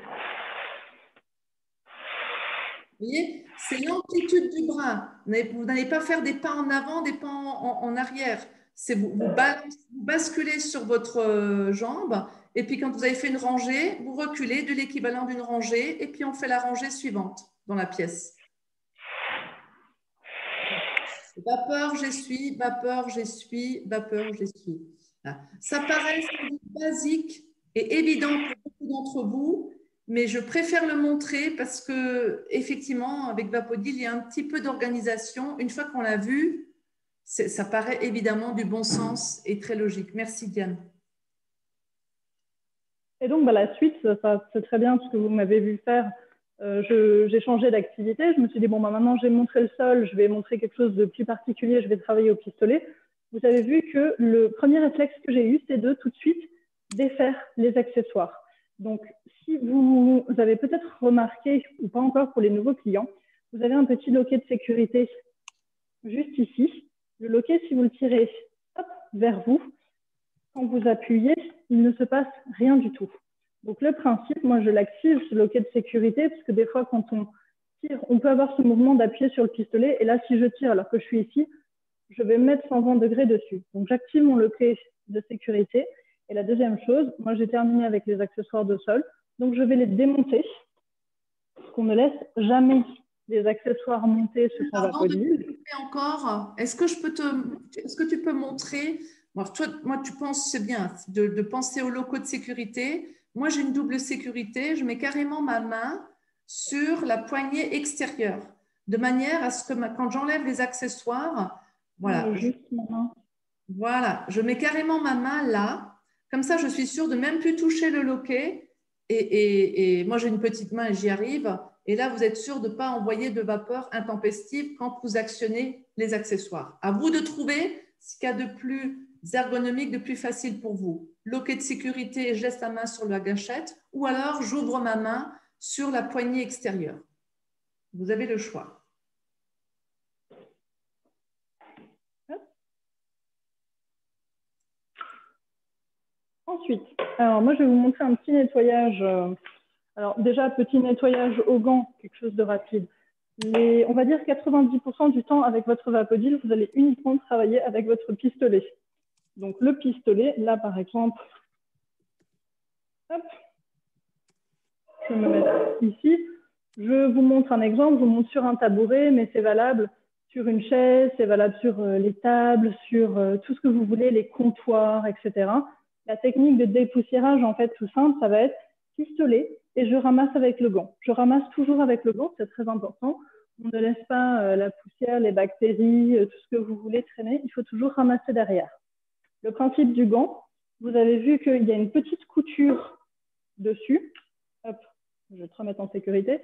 Vous voyez, c'est l'amplitude du bras. Vous n'allez pas faire des pas en avant, des pas en arrière. C'est vous basculez sur votre jambe et puis quand vous avez fait une rangée, vous reculez de l'équivalent d'une rangée et puis on fait la rangée suivante dans la pièce. Vapeur, j'essuie, vapeur, j'essuie, vapeur, j'essuie. Ça paraît basique et évident pour beaucoup d'entre vous, mais je préfère le montrer parce que effectivement, avec Vapodil, il y a un petit peu d'organisation. Une fois qu'on l'a vu, ça paraît évidemment du bon sens et très logique. Merci Diane. Et donc la suite, c'est très bien ce que vous m'avez vu faire. J'ai changé d'activité. Je me suis dit, bon, maintenant j'ai montré le sol, je vais montrer quelque chose de plus particulier, je vais travailler au pistolet. Vous avez vu que le premier réflexe que j'ai eu, c'est de tout de suite défaire les accessoires. Donc, si vous avez peut-être remarqué, ou pas encore pour les nouveaux clients, vous avez un petit loquet de sécurité juste ici. Le loquet, si vous le tirez hop, vers vous, quand vous appuyez, il ne se passe rien du tout. Donc, le principe, moi, je l'active, ce loquet de sécurité, parce que des fois, quand on tire, on peut avoir ce mouvement d'appuyer sur le pistolet. Et là, si je tire alors que je suis ici, je vais mettre 120 degrés dessus. Donc, j'active mon loquet de sécurité. Et la deuxième chose, moi, j'ai terminé avec les accessoires de sol. Donc, je vais les démonter. Parce qu'on ne laisse jamais les accessoires monter sur son Vapodil. Encore, est-ce que tu peux montrer, moi, tu penses, c'est bien, de penser au loco de sécurité. Moi, j'ai une double sécurité. Je mets carrément ma main sur la poignée extérieure, de manière à ce que quand j'enlève les accessoires, voilà. Voilà, je mets carrément ma main là. Comme ça, je suis sûre de même plus toucher le loquet. Et moi, j'ai une petite main et j'y arrive. Et là, vous êtes sûr de ne pas envoyer de vapeur intempestive quand vous actionnez les accessoires. À vous de trouver ce qu'il y a de plus ergonomique, de plus facile pour vous. Loquet de sécurité et je laisse la main sur la gâchette. Ou alors, j'ouvre ma main sur la poignée extérieure. Vous avez le choix. Ensuite, alors moi, je vais vous montrer un petit nettoyage. Alors déjà, petit nettoyage aux gants, quelque chose de rapide. Mais on va dire 90% du temps avec votre Vapodil, vous allez uniquement travailler avec votre pistolet. Donc le pistolet, là par exemple, hop, je vais me mettre ici. Je vous montre un exemple, je vous montre sur un tabouret, mais c'est valable sur une chaise, c'est valable sur les tables, sur tout ce que vous voulez, les comptoirs, etc. La technique de dépoussiérage, en fait, tout simple, ça va être pistolet et je ramasse avec le gant. Je ramasse toujours avec le gant, c'est très important. On ne laisse pas la poussière, les bactéries, tout ce que vous voulez traîner. Il faut toujours ramasser derrière. Le principe du gant, vous avez vu qu'il y a une petite couture dessus. Hop, je vais te remettre en sécurité.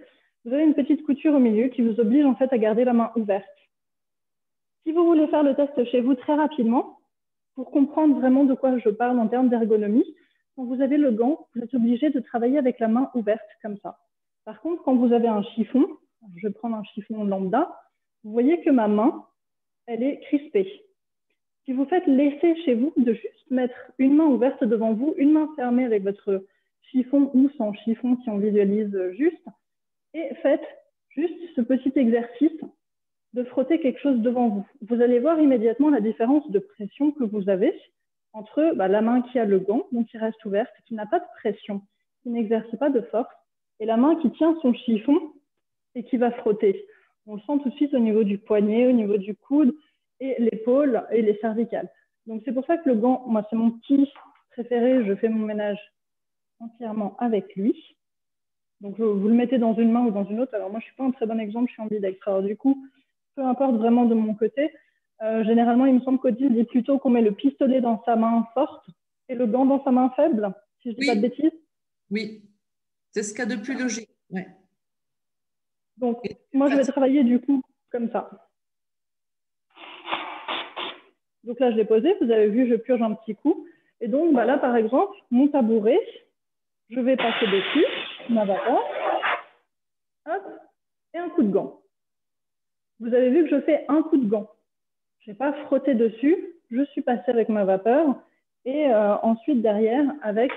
Vous avez une petite couture au milieu qui vous oblige en fait à garder la main ouverte. Si vous voulez faire le test chez vous très rapidement, pour comprendre vraiment de quoi je parle en termes d'ergonomie, quand vous avez le gant, vous êtes obligé de travailler avec la main ouverte comme ça. Par contre, quand vous avez un chiffon, je vais prendre un chiffon lambda, vous voyez que ma main, elle est crispée. Si vous faites l'essai chez vous de juste mettre une main ouverte devant vous, une main fermée avec votre chiffon ou sans chiffon si on visualise juste, et faites juste ce petit exercice de frotter quelque chose devant vous. Vous allez voir immédiatement la différence de pression que vous avez entre la main qui a le gant, donc qui reste ouverte, qui n'a pas de pression, qui n'exerce pas de force, et la main qui tient son chiffon et qui va frotter. On le sent tout de suite au niveau du poignet, au niveau du coude, et l'épaule et les cervicales. Donc c'est pour ça que le gant, moi c'est mon petit préféré, je fais mon ménage entièrement avec lui. Donc vous le mettez dans une main ou dans une autre. Alors moi je ne suis pas un très bon exemple, je suis ambidextre. Alors du coup, peu importe vraiment de mon côté, généralement il me semble qu'Odile dit plutôt qu'on met le pistolet dans sa main forte et le gant dans sa main faible, si je ne dis pas de bêtises. Oui, c'est ce qu'il y a de plus logique. Ouais. Donc moi je vais travailler du coup comme ça. Donc là, je l'ai posé, vous avez vu, je purge un petit coup. Et donc là, par exemple, mon tabouret, je vais passer dessus, ma vapeur, hop, et un coup de gant. Vous avez vu que je fais un coup de gant. Je n'ai pas frotté dessus, je suis passée avec ma vapeur et ensuite derrière avec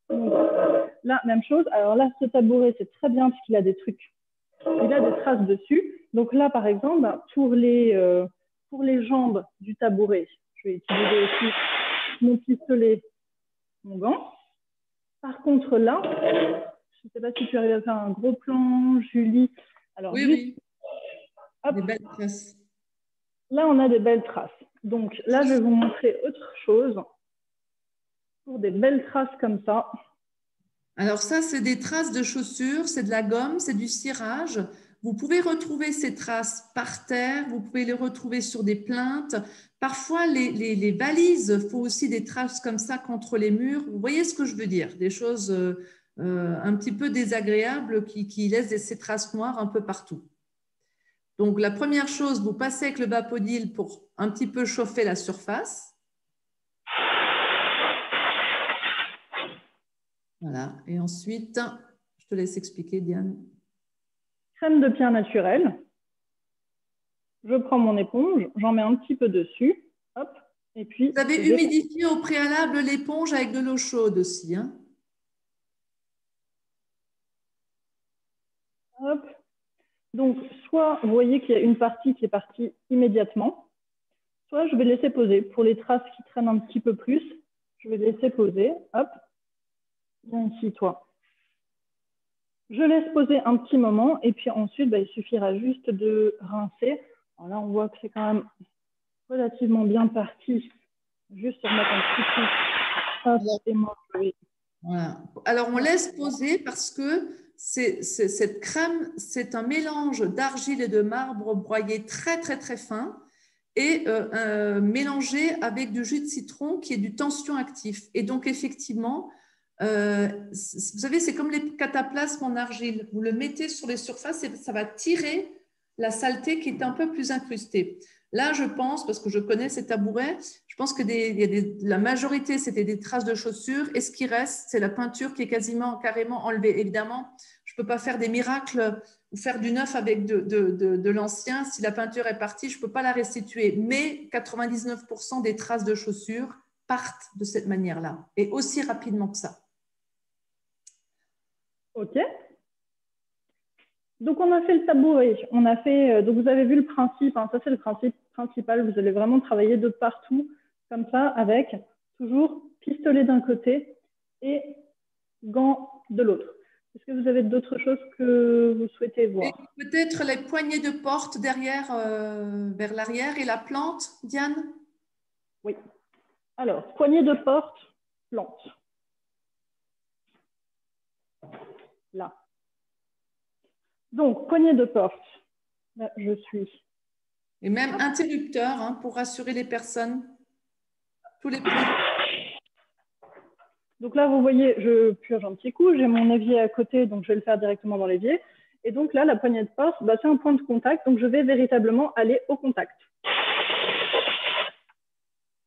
mon gant. Là, même chose. Alors là, ce tabouret, c'est très bien parce qu'il a des trucs. Il a des traces dessus. Donc là, par exemple, pour les jambes du tabouret, je vais utiliser aussi mon pistolet, mon gant. Par contre, là, je ne sais pas si tu arrives à faire un gros plan, Julie. Alors, oui, juste, oui. Hop, des belles traces. Là, on a des belles traces. Donc là, je vais vous montrer autre chose. Pour des belles traces comme ça. Alors ça, c'est des traces de chaussures, c'est de la gomme, c'est du cirage. Vous pouvez retrouver ces traces par terre, vous pouvez les retrouver sur des plinthes. Parfois, les valises font aussi des traces comme ça contre les murs. Vous voyez ce que je veux dire? Des choses un petit peu désagréables qui laissent ces traces noires un peu partout. Donc, la première chose, vous passez avec le Vapodil pour un petit peu chauffer la surface. Voilà. Et ensuite, je te laisse expliquer, Diane. Crème de pierre naturelle. Je prends mon éponge, j'en mets un petit peu dessus. Hop, et puis, vous avez humidifié au préalable l'éponge avec de l'eau chaude aussi. Hein. Hop. Donc, soit vous voyez qu'il y a une partie qui est partie immédiatement, soit je vais laisser poser. Pour les traces qui traînent un petit peu plus, je vais laisser poser. Hop, viens ici, toi. Je laisse poser un petit moment et puis ensuite, il suffira juste de rincer. Alors là, on voit que c'est quand même relativement bien parti. Juste remettre un petit peu. Voilà. Alors, on laisse poser parce que cette crème, c'est un mélange d'argile et de marbre broyé très, très, très fin et mélangé avec du jus de citron qui est du tension actif. Et donc, effectivement, vous savez, c'est comme les cataplasmes en argile. Vous le mettez sur les surfaces et ça va tirer la saleté qui est un peu plus incrustée. Là, je pense, parce que je connais ces tabourets, je pense que la majorité, c'était des traces de chaussures. Et ce qui reste, c'est la peinture qui est carrément enlevée. Évidemment, je ne peux pas faire des miracles ou faire du neuf avec de l'ancien. Si la peinture est partie, je ne peux pas la restituer. Mais 99% des traces de chaussures partent de cette manière-là et aussi rapidement que ça. OK. Donc, on a fait le tabouret. On a fait, donc, vous avez vu le principe. Hein, ça, c'est le principe principal. Vous allez vraiment travailler de partout, comme ça, avec toujours pistolet d'un côté et gants de l'autre. Est-ce que vous avez d'autres choses que vous souhaitez voir? Peut-être les poignées de porte derrière, vers l'arrière et la plante, Diane? Oui. Alors, poignée de porte, plante. Là. Donc, poignée de porte. Là, je suis. Et même interrupteur, hein, pour rassurer les personnes. Tous les points. Donc là, vous voyez, je purge un petit coup. J'ai mon évier à côté, donc je vais le faire directement dans l'évier. Et donc là, la poignée de porte, c'est un point de contact. Donc, je vais véritablement aller au contact.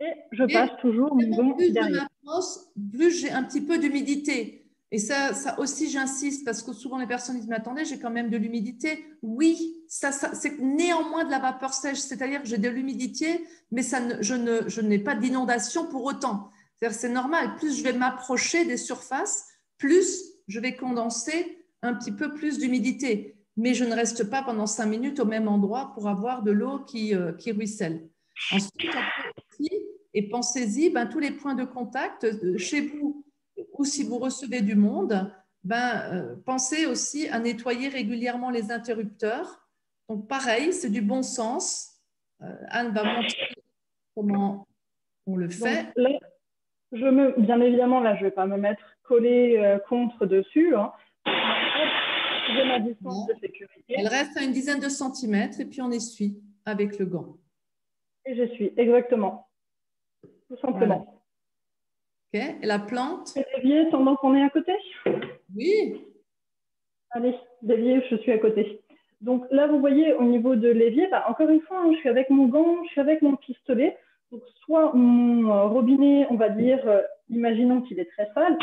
Et je passe toujours mon gant plus derrière. je m'approche, plus j'ai un petit peu d'humidité. Et ça aussi, j'insiste, parce que souvent les personnes disent, mais attendez, j'ai quand même de l'humidité. Oui, c'est néanmoins de la vapeur sèche, c'est-à-dire que j'ai de l'humidité, mais je n'ai pas d'inondation pour autant. C'est normal, plus je vais m'approcher des surfaces, plus je vais condenser un petit peu plus d'humidité. Mais je ne reste pas pendant 5 minutes au même endroit pour avoir de l'eau qui ruisselle. Ensuite, on peut aussi, et pensez-y, tous les points de contact chez vous, ou si vous recevez du monde, pensez aussi à nettoyer régulièrement les interrupteurs. Donc, pareil, c'est du bon sens. Anne va montrer comment on le fait. Donc, là, bien évidemment, là, je ne vais pas me mettre collé contre dessus. Hein. J'ai ma distance de sécurité. Elle reste à une dizaine de centimètres et puis on essuie avec le gant. Et j'essuie, exactement. Tout simplement. Voilà. Okay. Et la plante? Dévier pendant qu'on est à côté? Oui. Allez, dévier, je suis à côté. Donc là, vous voyez, au niveau de l'évier, encore une fois, hein, je suis avec mon gant, je suis avec mon pistolet. Donc soit mon robinet, on va dire, imaginons qu'il est très sale.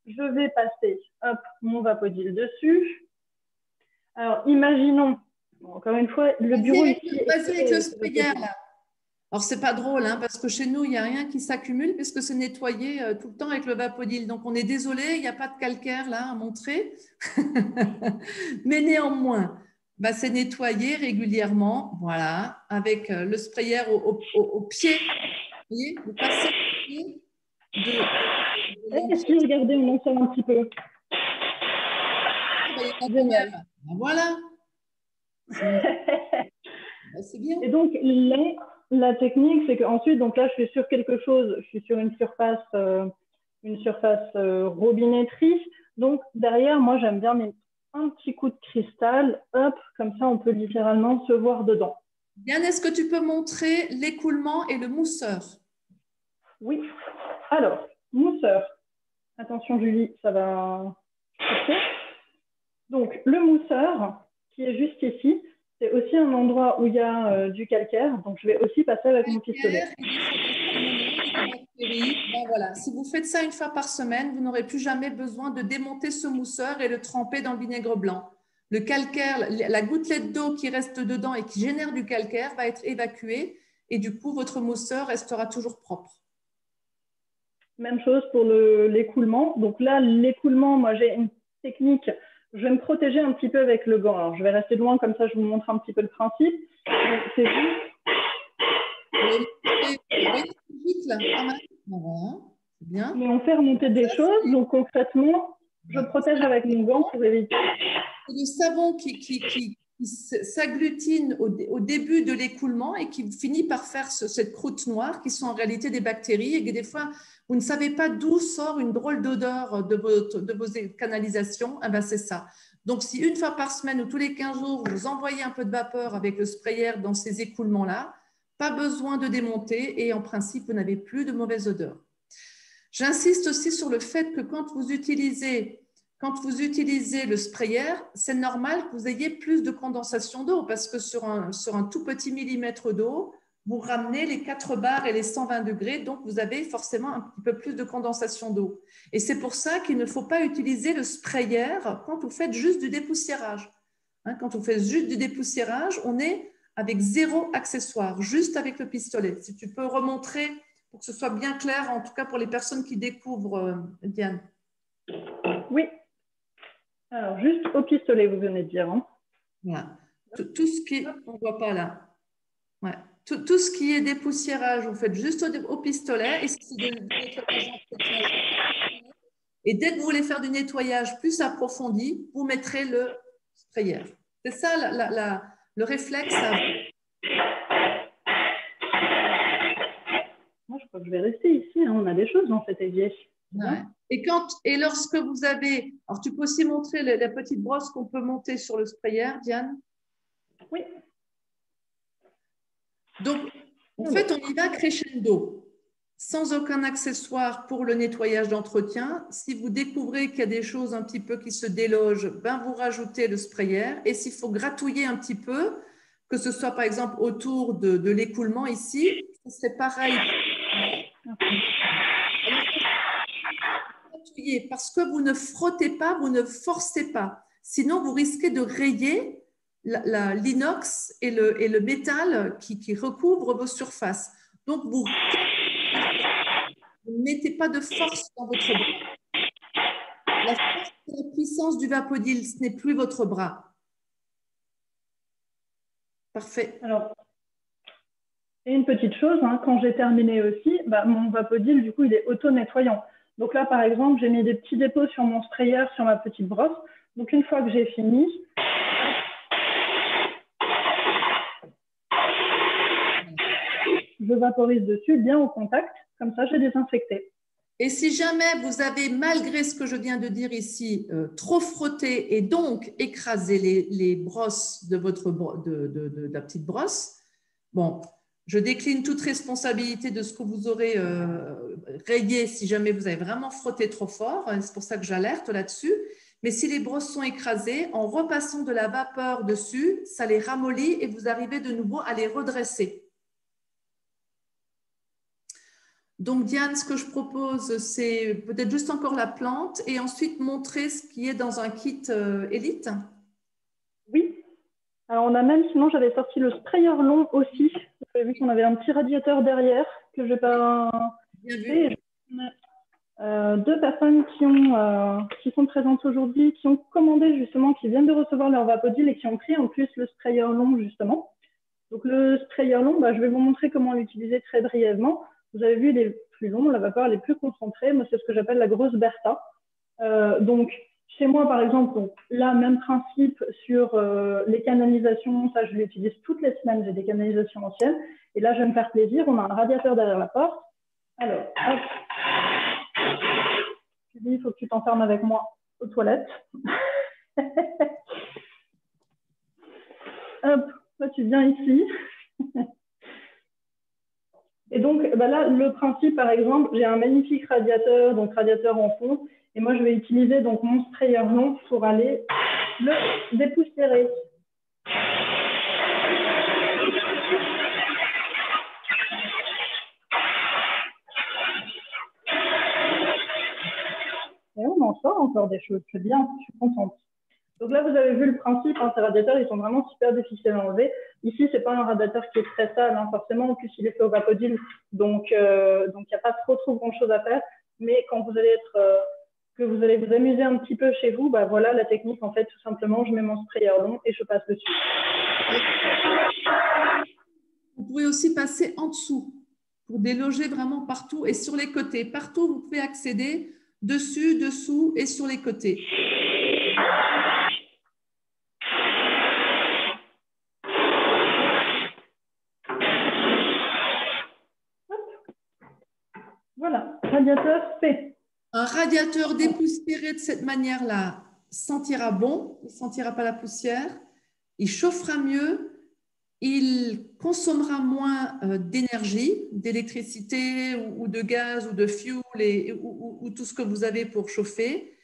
Je vais passer mon vapodil dessus. Alors, imaginons, encore une fois, le bureau ici. Vas-y avec le sprayer, là. Alors, ce n'est pas drôle, hein, parce que chez nous, il n'y a rien qui s'accumule puisque c'est nettoyé tout le temps avec le vapodil. Donc, on est désolé, il n'y a pas de calcaire là à montrer. Mais néanmoins, c'est nettoyé régulièrement, voilà, avec le sprayer au pied. Vous voyez, vous passez au pied Est-ce que regardez, on en sort un petit peu. Voilà. C'est bien. Et donc, la technique, c'est qu'ensuite, donc là, je suis sur quelque chose, je suis sur une surface robinetterie. Donc, derrière, moi, j'aime bien mettre un petit coup de cristal. Hop, comme ça, on peut littéralement se voir dedans. Diane, est-ce que tu peux montrer l'écoulement et le mousseur? Oui. Alors, mousseur. Attention, Julie, ça va passer. Donc, le mousseur, qui est juste ici, c'est aussi un endroit où il y a du calcaire. Donc, je vais aussi passer avec mon pistolet. Voilà. Si vous faites ça une fois par semaine, vous n'aurez plus jamais besoin de démonter ce mousseur et le tremper dans le vinaigre blanc. Le calcaire, la gouttelette d'eau qui reste dedans et qui génère du calcaire va être évacuée et du coup, votre mousseur restera toujours propre. Même chose pour l'écoulement. Donc là, l'écoulement, moi, j'ai une technique. Je vais me protéger un petit peu avec le gant. Alors, je vais rester loin, comme ça, je vous montre un petit peu le principe. C'est vite, là. Voilà. Bien. Mais on fait remonter des choses. Donc, concrètement, je protège avec mon gant pour éviter. C'est du savon qui s'agglutine au début de l'écoulement et qui finit par faire cette croûte noire qui sont en réalité des bactéries et que des fois, vous ne savez pas d'où sort une drôle d'odeur de vos canalisations. C'est ça. Donc, si une fois par semaine ou tous les 15 jours, vous envoyez un peu de vapeur avec le sprayer dans ces écoulements-là, pas besoin de démonter et en principe, vous n'avez plus de mauvaise odeur. J'insiste aussi sur le fait que quand vous utilisez le sprayer, c'est normal que vous ayez plus de condensation d'eau parce que sur un tout petit millimètre d'eau, vous ramenez les 4 bars et les 120 degrés, donc vous avez forcément un petit peu plus de condensation d'eau. Et c'est pour ça qu'il ne faut pas utiliser le sprayer quand vous faites juste du dépoussiérage. Quand vous faites juste du dépoussiérage, on est avec 0 accessoire, juste avec le pistolet. Si tu peux remontrer pour que ce soit bien clair, en tout cas pour les personnes qui découvrent, Diane. Oui. Alors, juste au pistolet, vous venez de dire. Hein. Voilà. Tout ce qui... On ne voit pas là. Ouais. Tout ce qui est dépoussiérage, vous faites juste au pistolet. Et, et dès que vous voulez faire du nettoyage plus approfondi, vous mettrez le sprayer. C'est ça le réflexe. Moi, je crois que je vais rester ici. Hein. On a des choses dans cet évier. Ouais. Et lorsque vous avez... Alors, tu peux aussi montrer la petite brosse qu'on peut monter sur le sprayer, Diane? Oui. Donc, en fait, on y va crescendo, sans aucun accessoire pour le nettoyage d'entretien. Si vous découvrez qu'il y a des choses un petit peu qui se délogent, vous rajoutez le sprayer. Et s'il faut gratouiller un petit peu, que ce soit par exemple autour de l'écoulement ici, ce serait pareil. Parce que vous ne frottez pas, vous ne forcez pas. Sinon, vous risquez de rayer l'inox et le métal qui recouvre vos surfaces. Donc, vous ne mettez pas de force dans votre bras. La force et la puissance du Vapodil, ce n'est plus votre bras. Parfait. Alors, et une petite chose, hein, quand j'ai terminé aussi, mon Vapodil, du coup, il est auto-nettoyant. Donc là, par exemple, j'ai mis des petits dépôts sur mon sprayer, sur ma petite brosse. Donc, une fois que j'ai fini, je vaporise dessus, bien au contact. Comme ça, j'ai désinfecté. Et si jamais vous avez, malgré ce que je viens de dire ici, trop frotté et donc écrasé les brosses de la petite brosse, bon, je décline toute responsabilité de ce que vous aurez rayé si jamais vous avez vraiment frotté trop fort. C'est pour ça que j'alerte là-dessus. Mais si les brosses sont écrasées, en repassant de la vapeur dessus, ça les ramollit et vous arrivez de nouveau à les redresser. Donc, Diane, ce que je propose, c'est peut-être juste encore la plante et ensuite montrer ce qui est dans un kit Elite. Oui. Alors, on a même, sinon, j'avais sorti le sprayer long aussi. Vous avez vu qu'on avait un petit radiateur derrière que je n'ai pas fait. Deux personnes qui sont présentes aujourd'hui, qui ont commandé justement, qui viennent de recevoir leur Vapodil et qui ont pris en plus le sprayer long justement. Donc, le sprayer long, je vais vous montrer comment l'utiliser très brièvement. Vous avez vu, il est plus long, la vapeur elle est plus concentrée. Moi, c'est ce que j'appelle la grosse Bertha. Donc, chez moi, par exemple, donc, là, même principe sur les canalisations. Ça, je l'utilise toutes les semaines. J'ai des canalisations anciennes. Et là, je vais me faire plaisir. On a un radiateur derrière la porte. Alors, hop. Tu dis, il faut que tu t'enfermes avec moi aux toilettes. Hop, toi, tu viens ici. Et donc, là, le principe, par exemple, j'ai un magnifique radiateur, donc radiateur en fond. Et moi, je vais utiliser donc mon sprayer long pour aller le dépoussiérer. Et on en sort encore des choses. C'est bien, je suis contente. Donc là, vous avez vu le principe, hein, ces radiateurs, ils sont vraiment super difficiles à enlever. Ici, ce n'est pas un radiateur qui est très sale, hein, forcément, en plus, il est fait au Vapodil, donc il n'y a pas trop grand-chose à faire. Mais quand vous allez que vous allez vous amuser un petit peu chez vous, voilà la technique, en fait, tout simplement, je mets mon sprayer long et je passe dessus. Vous pouvez aussi passer en dessous pour déloger vraiment partout et sur les côtés. Partout, vous pouvez accéder dessus, dessous et sur les côtés. Voilà, radiateur fait. Un radiateur dépoussiéré de cette manière-là sentira bon, il ne sentira pas la poussière, il chauffera mieux, il consommera moins d'énergie, d'électricité ou de gaz ou de fuel ou tout ce que vous avez pour chauffer,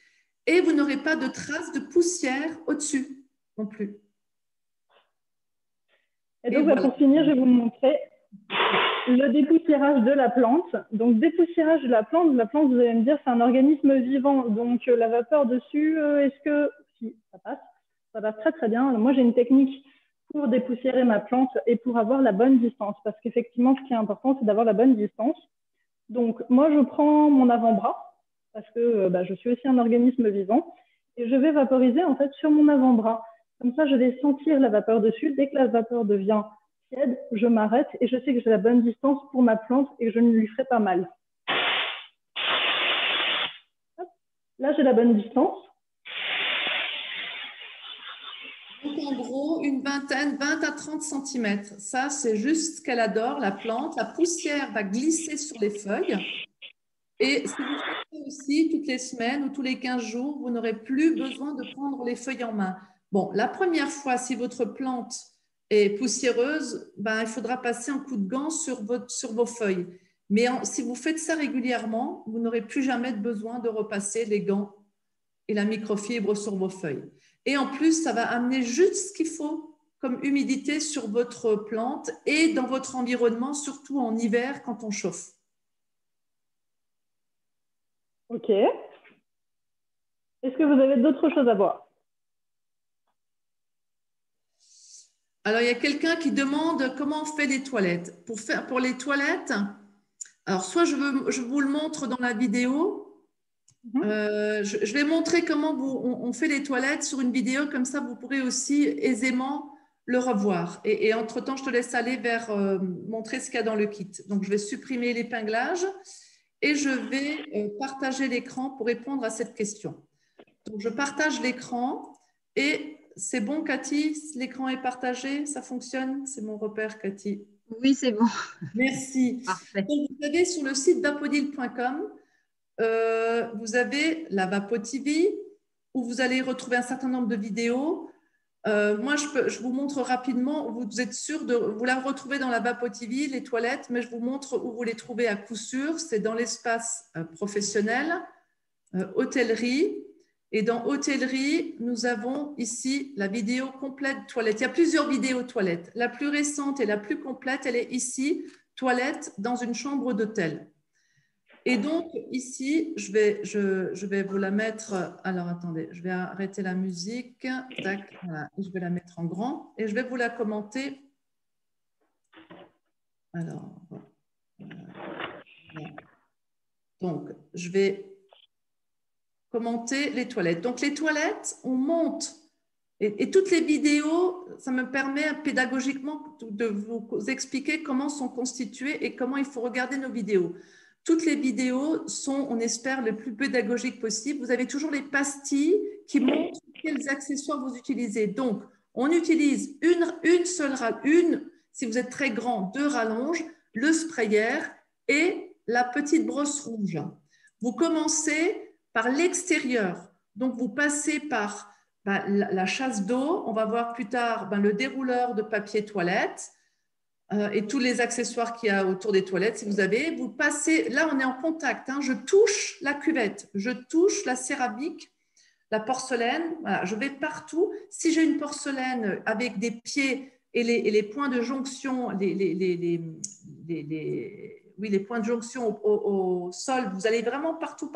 et vous n'aurez pas de traces de poussière au-dessus non plus. Et donc, pour finir, je vais vous montrer le dépoussiérage de la plante. Donc, dépoussiérage de la plante, vous allez me dire, c'est un organisme vivant. Donc, la vapeur dessus, est-ce que… Si, ça passe très, très bien. Moi, j'ai une technique pour dépoussiérer ma plante et pour avoir la bonne distance. Parce qu'effectivement, ce qui est important, c'est d'avoir la bonne distance. Donc, moi, je prends mon avant-bras parce que je suis aussi un organisme vivant et je vais vaporiser, en fait, sur mon avant-bras. Comme ça, je vais sentir la vapeur dessus. Dès que la vapeur devient tiède, je m'arrête et je sais que j'ai la bonne distance pour ma plante et que je ne lui ferai pas mal. Là, j'ai la bonne distance. Donc, en gros, une vingtaine, 20 à 30 cm. Ça, c'est juste ce qu'elle adore, la plante. La poussière va glisser sur les feuilles. Et si vous faites ça aussi toutes les semaines ou tous les 15 jours, vous n'aurez plus besoin de prendre les feuilles en main. Bon, la première fois, si votre plante est poussiéreuse, il faudra passer un coup de gant sur vos feuilles. Mais si vous faites ça régulièrement, vous n'aurez plus jamais besoin de repasser les gants et la microfibre sur vos feuilles. Et en plus, ça va amener juste ce qu'il faut comme humidité sur votre plante et dans votre environnement, surtout en hiver quand on chauffe. Ok. Est-ce que vous avez d'autres choses à voir? Alors, il y a quelqu'un qui demande comment on fait les toilettes. Pour les toilettes, alors soit je vous le montre dans la vidéo. Je vais montrer comment on fait les toilettes sur une vidéo, comme ça vous pourrez aussi aisément le revoir. Et entre-temps, je te laisse aller vers montrer ce qu'il y a dans le kit. Donc, je vais supprimer l'épinglage et je vais partager l'écran pour répondre à cette question. Donc, je partage l'écran et c'est bon, Cathy? L'écran est partagé, ça fonctionne? C'est mon repère, Cathy. Oui, c'est bon. Merci. Parfait. Donc, vous avez sur le site vapodil.com, vous avez la VapoTV où vous allez retrouver un certain nombre de vidéos. Moi, je vous montre rapidement, vous êtes sûr de vous la retrouver dans la VapoTV, les toilettes, mais je vous montre où vous les trouvez à coup sûr. C'est dans l'espace professionnel, hôtellerie. Et dans hôtellerie, nous avons ici la vidéo complète toilette. Il y a plusieurs vidéos toilettes. La plus récente et la plus complète, elle est ici, toilette dans une chambre d'hôtel. Et donc, ici, je vais vous la mettre. Alors, attendez, je vais arrêter la musique. Tac, voilà, je vais la mettre en grand et je vais vous la commenter. Alors, voilà. Donc, je vais commenter les toilettes. Donc, les toilettes, on monte. Et toutes les vidéos, ça me permet pédagogiquement de vous expliquer comment sont constituées et comment il faut regarder nos vidéos. Toutes les vidéos sont, on espère, le plus pédagogiques possible. Vous avez toujours les pastilles qui montrent quels accessoires vous utilisez. Donc, on utilise une seule, si vous êtes très grand, 2 rallonges, le sprayer et la petite brosse rouge. Vous commencez par l'extérieur. Donc, vous passez par la chasse d'eau. On va voir plus tard le dérouleur de papier toilette. Et tous les accessoires qu'il y a autour des toilettes, si vous avez, vous passez, là on est en contact, je touche la cuvette, je touche la céramique, la porcelaine, voilà, je vais partout. Si j'ai une porcelaine avec des pieds et les points de jonction, les points de jonction au sol, vous allez vraiment partout,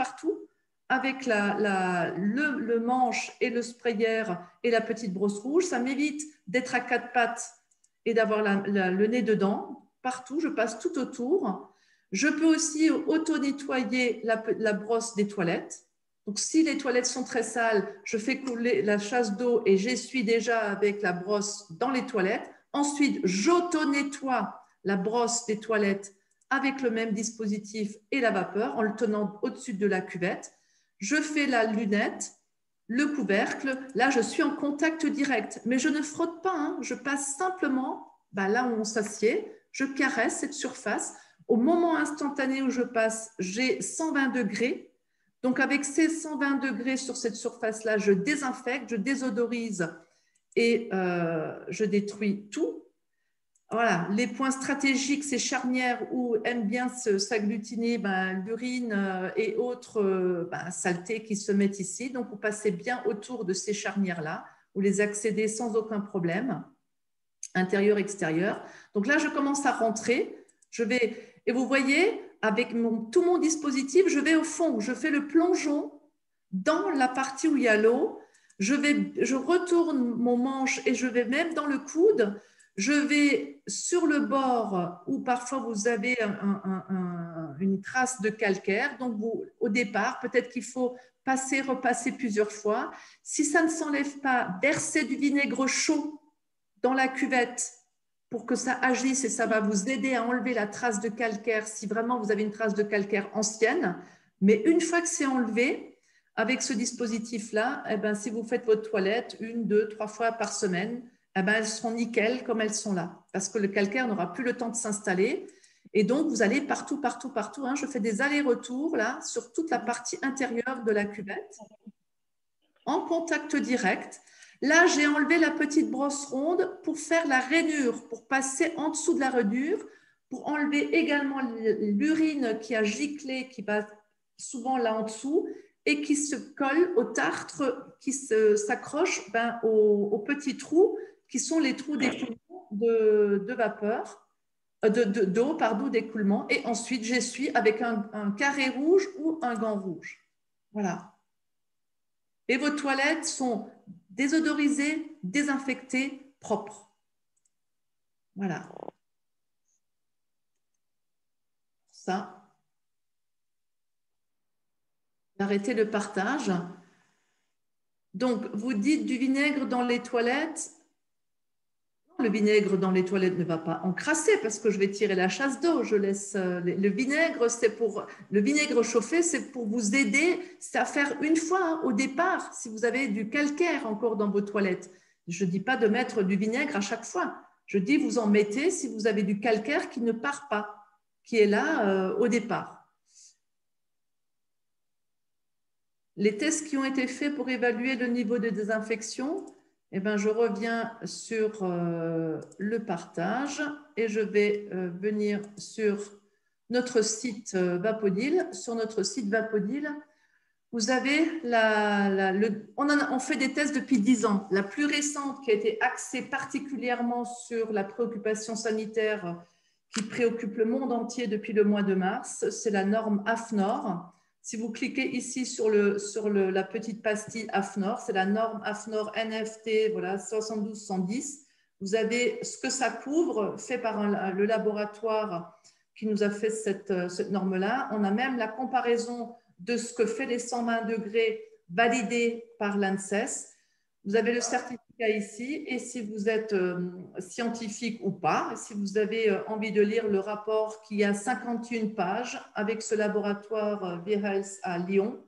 avec le manche et le sprayer et la petite brosse rouge. Ça m'évite d'être à 4 pattes et d'avoir le nez dedans, partout, je passe tout autour. Je peux aussi auto-nettoyer la brosse des toilettes. Donc, si les toilettes sont très sales, je fais couler la chasse d'eau et j'essuie déjà avec la brosse dans les toilettes. Ensuite, j'auto-nettoie la brosse des toilettes avec le même dispositif et la vapeur en le tenant au-dessus de la cuvette. Je fais la lunette, le couvercle, là je suis en contact direct, mais je ne frotte pas, je passe simplement là où on s'assied, je caresse cette surface. Au moment instantané où je passe, j'ai 120 degrés, donc avec ces 120 degrés sur cette surface-là, je désinfecte, je désodorise et je détruis tout. Voilà, les points stratégiques, ces charnières où aiment bien s'agglutiner l'urine et autres saletés qui se mettent ici. Donc, vous passez bien autour de ces charnières-là, vous les accédez sans aucun problème, intérieur, extérieur. Donc là, je commence à rentrer. Et vous voyez, avec tout mon dispositif, je vais au fond, je fais le plongeon dans la partie où il y a l'eau. Je retourne mon manche et je vais même dans le coude. Je vais sur le bord où parfois vous avez une trace de calcaire. Donc, au départ, peut-être qu'il faut passer, repasser plusieurs fois. Si ça ne s'enlève pas, versez du vinaigre chaud dans la cuvette pour que ça agisse et ça va vous aider à enlever la trace de calcaire si vraiment vous avez une trace de calcaire ancienne. Mais une fois que c'est enlevé, avec ce dispositif-là, si vous faites votre toilette 1, 2, 3 fois par semaine, elles seront nickel comme elles sont là, parce que le calcaire n'aura plus le temps de s'installer. Et donc, vous allez partout. Je fais des allers-retours là sur toute la partie intérieure de la cuvette, en contact direct. Là, j'ai enlevé la petite brosse ronde pour faire la rainure, pour passer en dessous de la rainure, pour enlever également l'urine qui a giclé, qui va souvent là en dessous, et qui se colle au tartre, qui s'accroche au petit trou qui sont les trous d'écoulement de vapeur, d'eau, d'écoulement. Et ensuite, j'essuie avec un carré rouge ou un gant rouge. Voilà. Et vos toilettes sont désodorisées, désinfectées, propres. Voilà. Ça. Arrêtez le partage. Donc, vous dites du vinaigre dans les toilettes. Le vinaigre dans les toilettes ne va pas encrasser parce que je vais tirer la chasse d'eau. Je laisse le vinaigre, le vinaigre chauffé, c'est pour vous aider. C'est à faire une fois au départ si vous avez du calcaire encore dans vos toilettes. Je ne dis pas de mettre du vinaigre à chaque fois. Je dis vous en mettez si vous avez du calcaire qui ne part pas, qui est là au départ. Les tests qui ont été faits pour évaluer le niveau de désinfection, eh bien, je reviens sur le partage et je vais venir sur notre site Vapodil. Sur notre site Vapodil, vous avez on fait des tests depuis 10 ans. La plus récente qui a été axée particulièrement sur la préoccupation sanitaire qui préoccupe le monde entier depuis le mois de mars, c'est la norme AFNOR. Si vous cliquez ici sur la petite pastille AFNOR, c'est la norme AFNOR NFT, voilà, 7210. Vous avez ce que ça couvre, fait par le laboratoire qui nous a fait cette norme-là. On a même la comparaison de ce que fait les 120 degrés validés par l'ANSES. Vous avez le certificat ici et si vous êtes scientifique ou pas, si vous avez envie de lire le rapport qui a 51 pages avec ce laboratoire Virhealth à Lyon,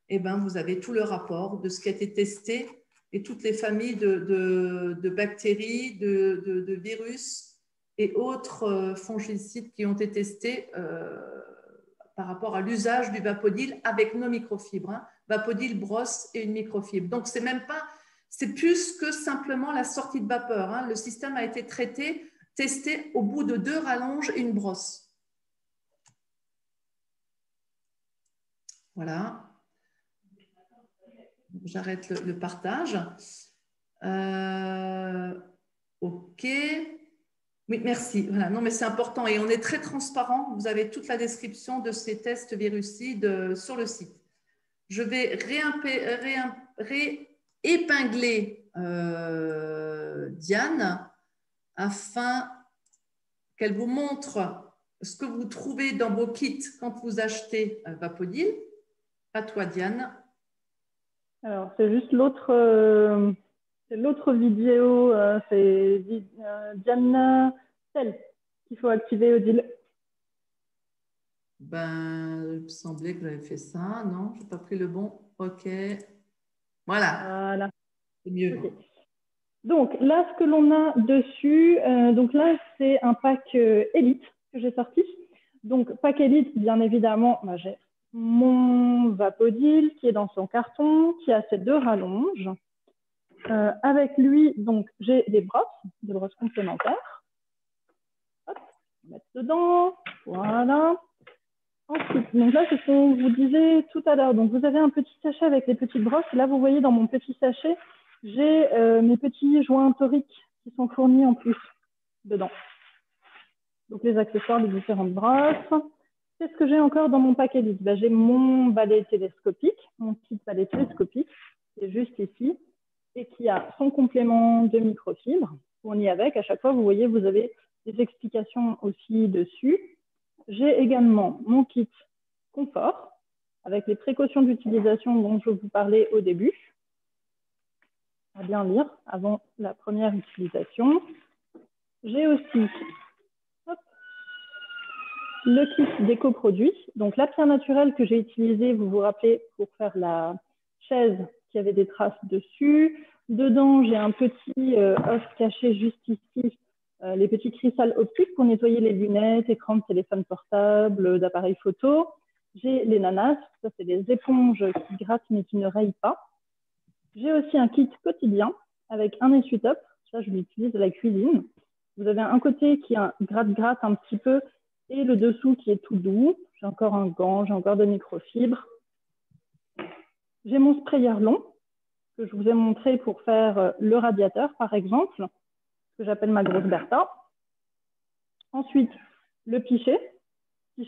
eh ben, vous avez tout le rapport de ce qui a été testé et toutes les familles de bactéries, de virus et autres fongicides qui ont été testés par rapport à l'usage du Vapodil avec nos microfibres. Hein. Vapodil brosse et une microfibre. Donc, c'est même pas... C'est plus que simplement la sortie de vapeur. Hein. Le système a été testé au bout de 2 rallonges et une brosse. Voilà. J'arrête le partage. OK. Oui, merci. Voilà. Non, mais c'est important. Et on est très transparent. Vous avez toute la description de ces tests virucides sur le site. Je vais épingler Diane afin qu'elle vous montre ce que vous trouvez dans vos kits quand vous achetez Vapodil. À toi, Diane. Alors, c'est juste l'autre vidéo, c'est Diane Tell qu'il faut activer Odile. Ben, il me semblait que j'avais fait ça. Non, je n'ai pas pris le bon. OK. Voilà. C'est mieux. Okay. Donc là, ce que l'on a dessus, donc là, c'est un pack Elite que j'ai sorti. Donc, pack Elite, bien évidemment, j'ai mon Vapodil qui est dans son carton, qui a ses 2 rallonges. Avec lui, donc, j'ai des brosses complémentaires. Hop, on va mettre dedans. Voilà. Ensuite, donc là, c'est ce qu'on vous disait tout à l'heure. Donc, vous avez un petit sachet avec les petites brosses. Là, vous voyez dans mon petit sachet, j'ai mes petits joints toriques qui sont fournis en plus dedans. Donc, les accessoires de différentes brosses. Qu'est-ce que j'ai encore dans mon pack Elite? J'ai mon balai télescopique, mon petit balai télescopique, qui est juste ici, et qui a son complément de microfibre fourni avec. À chaque fois, vous voyez, vous avez des explications aussi dessus. J'ai également mon kit confort avec les précautions d'utilisation dont je vous parlais au début. À bien lire avant la première utilisation. J'ai aussi le kit d'éco-produits. Donc la pierre naturelle que j'ai utilisée, vous vous rappelez, pour faire la chaise qui avait des traces dessus. Dedans, j'ai un petit os caché juste ici. Les petits cristals optiques pour nettoyer les lunettes, écrans de téléphone portable, d'appareils photo. J'ai les nanas, ça c'est des éponges qui grattent mais qui ne rayent pas. J'ai aussi un kit quotidien avec un essuie-top, ça je l'utilise à la cuisine. Vous avez un côté qui gratte un petit peu et le dessous qui est tout doux. J'ai encore un gant, j'ai encore des microfibres. J'ai mon sprayer long que je vous ai montré pour faire le radiateur par exemple. que j'appelle ma grosse Bertha. Ensuite, le pichet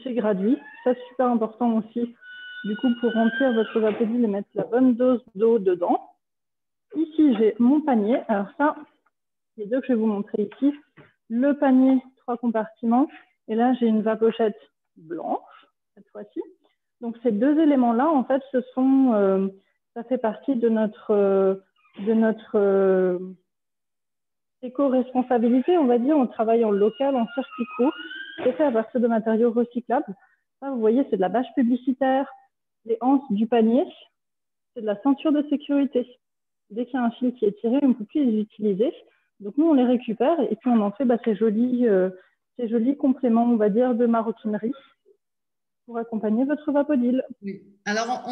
gratuit. Ça, c'est super important aussi, du coup, pour remplir votre vapodile et mettre la bonne dose d'eau dedans. Ici, j'ai mon panier. Alors ça, les deux que je vais vous montrer ici. Le panier, 3 compartiments. Et là, j'ai une vapochette blanche, cette fois-ci. Donc, ces deux éléments-là, en fait, ça fait partie de notre éco-responsabilité, on va dire. On travaille en local, en circuit court. C'est fait à partir de matériaux recyclables. Ça, vous voyez, c'est de la bâche publicitaire, les anses du panier, c'est de la ceinture de sécurité. Dès qu'il y a un fil qui est tiré, on ne peut plus les utiliser. Donc, nous, on les récupère et puis on en fait ces jolis compléments, on va dire, de maroquinerie pour accompagner votre vapodile. Oui. Alors,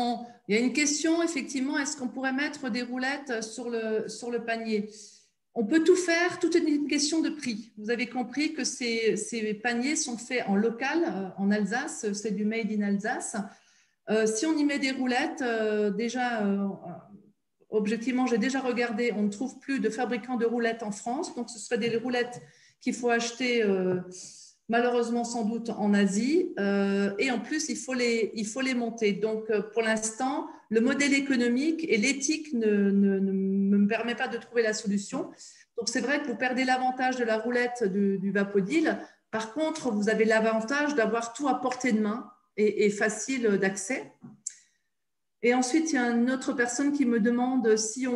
il y a une question, effectivement, est-ce qu'on pourrait mettre des roulettes sur le panier? On peut tout faire, tout est une question de prix. Vous avez compris que ces paniers sont faits en local, en Alsace, c'est du made in Alsace. Si on y met des roulettes, objectivement, j'ai déjà regardé, on ne trouve plus de fabricants de roulettes en France, donc ce serait des roulettes qu'il faut acheter malheureusement sans doute en Asie, et en plus il faut les monter. Donc pour l'instant, le modèle économique et l'éthique ne me permet pas de trouver la solution. Donc c'est vrai que vous perdez l'avantage de la roulette du vapodile. Par contre, vous avez l'avantage d'avoir tout à portée de main et facile d'accès. Et ensuite, il y a une autre personne qui me demande si